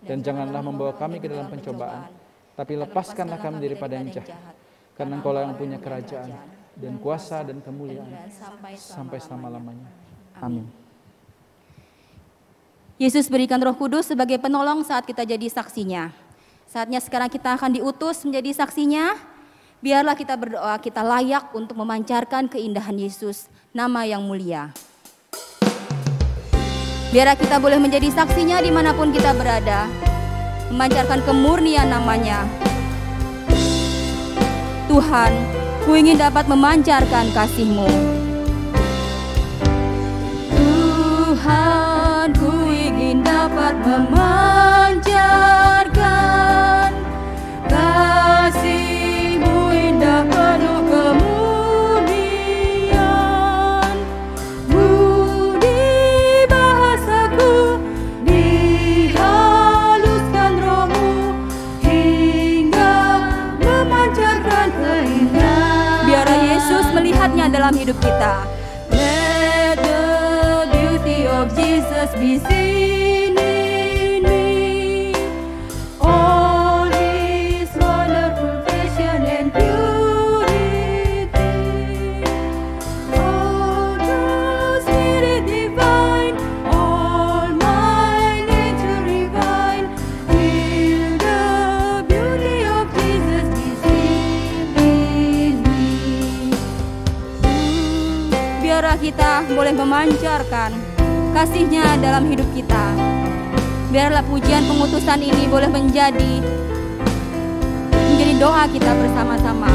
Dan janganlah membawa kami ke dalam pencobaan, tapi lepaskanlah kami daripada yang jahat. Karena Engkau-lah yang punya kerajaan, dan kuasa dan kemuliaan sampai selama-lamanya. Amin. Yesus berikan Roh Kudus sebagai penolong saat kita jadi saksinya. Saatnya sekarang kita akan diutus menjadi saksinya. Biarlah kita berdoa, kita layak untuk memancarkan keindahan Yesus, nama yang mulia. Biarlah kita boleh menjadi saksinya dimanapun kita berada, memancarkan kemurnian namanya. Tuhan, ku ingin dapat memancarkan kasih-Mu. Tuhan, ku ingin dapat memancarkan kasih-Mu indah penuh kemuliaan. Budi bahasaku dihaluskan Roh-Mu hingga memancarkan keindahan. Biarlah Yesus melihatnya dalam hidup kita. Let the beauty of Jesus be seen in me. All His wonderful passion and purity. Oh, the Spirit divine, all my nature divine. Will the beauty of Jesus be seen in me. Biarlah kita boleh memancarkan kasih-Nya dalam hidup kita. Biarlah pujian pengutusan ini boleh menjadi doa kita bersama-sama.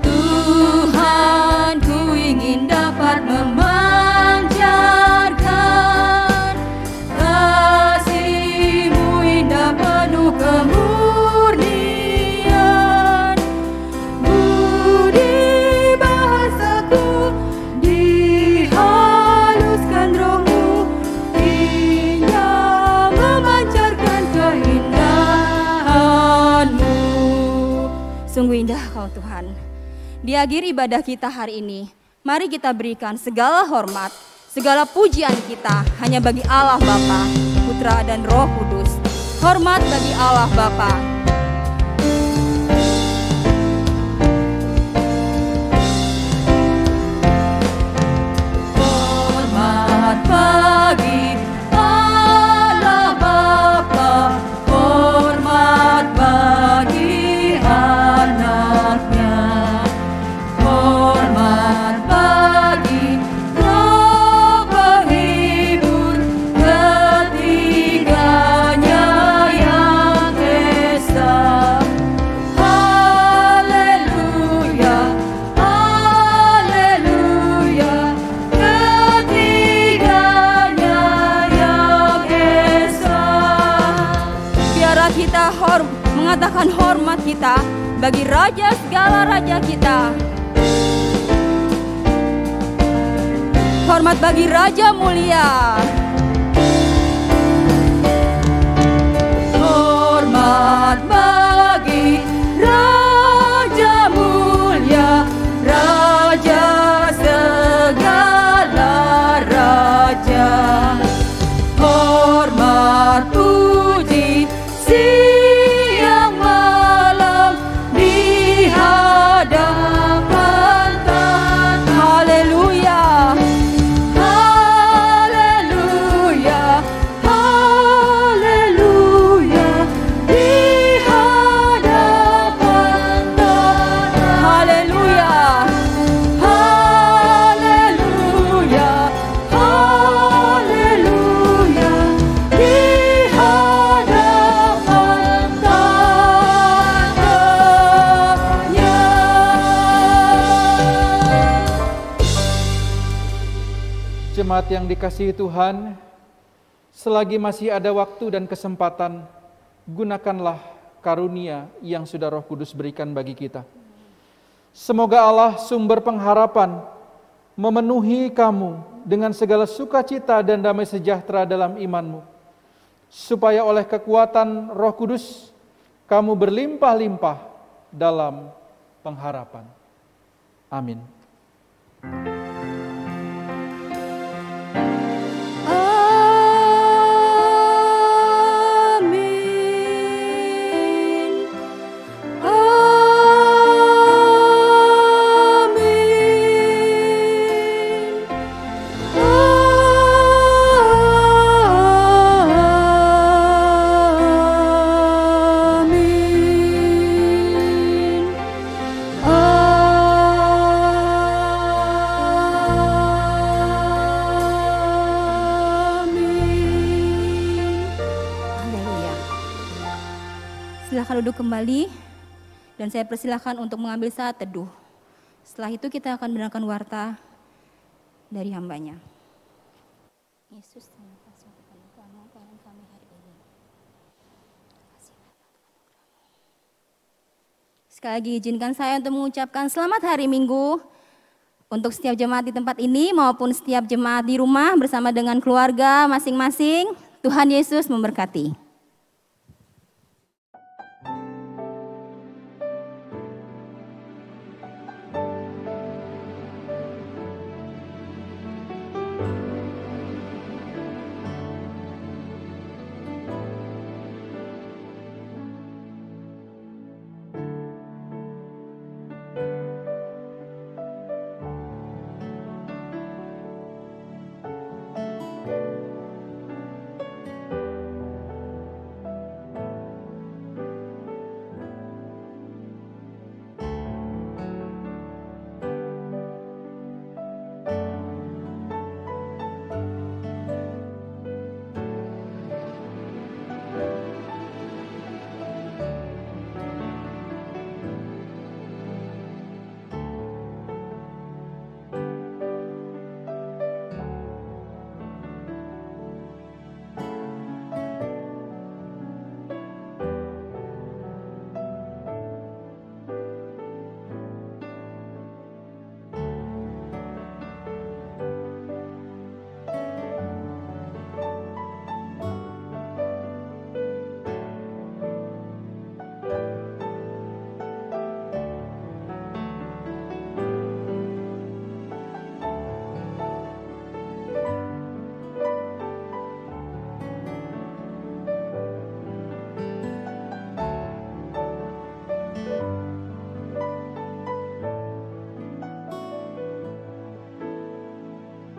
Tuhan, ku ingin dapat memancarkan kasih-Mu indah penuh kemurnian. Budi bahasaku dihaluskan Roh-Mu hingga memancarkan keindahan-Mu. Sungguh indah Engkau Tuhan. Di akhir ibadah kita hari ini, mari kita berikan segala hormat, segala pujian kita hanya bagi Allah Bapa, Putra dan Roh Kudus. Hormat bagi Allah Bapa. Hormat bagi Allah Bapa, hormat bagi anaknya, hormat bagi Roh penghibur, ketiganya yang esa. Haleluya, haleluya, ketiganya yang esa. Biarlah kita mengatakan hormat kita bagi Raja segala raja kita. Hormat bagi Raja mulia. Hormat bagi Raja mulia, Raja segala raja. Hormat puji siang malam di hadapan Tuhan. Haleluya. Haleluya, haleluya, di hadapan Tuhan. Haleluya. Haleluya, haleluya, di hadapan Tuhan-Nya. Jemaat yang dikasihi Tuhan, selagi masih ada waktu dan kesempatan, gunakanlah karunia yang sudah Roh Kudus berikan bagi kita. Semoga Allah sumber pengharapan memenuhi kamu dengan segala sukacita dan damai sejahtera dalam imanmu, supaya oleh kekuatan Roh Kudus kamu berlimpah-limpah dalam pengharapan. Amin. Amin. Haleluya. Silakan duduk kembali dan saya persilahkan untuk mengambil saat teduh. Setelah itu kita akan mendengarkan warta dari hambanya. Yesus, terima kasih untuk anugerah-Mu pada kami hari ini. Sekali lagi izinkan saya untuk mengucapkan selamat hari Minggu untuk setiap jemaat di tempat ini maupun setiap jemaat di rumah bersama dengan keluarga masing-masing. Tuhan Yesus memberkati.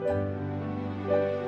Haleluya.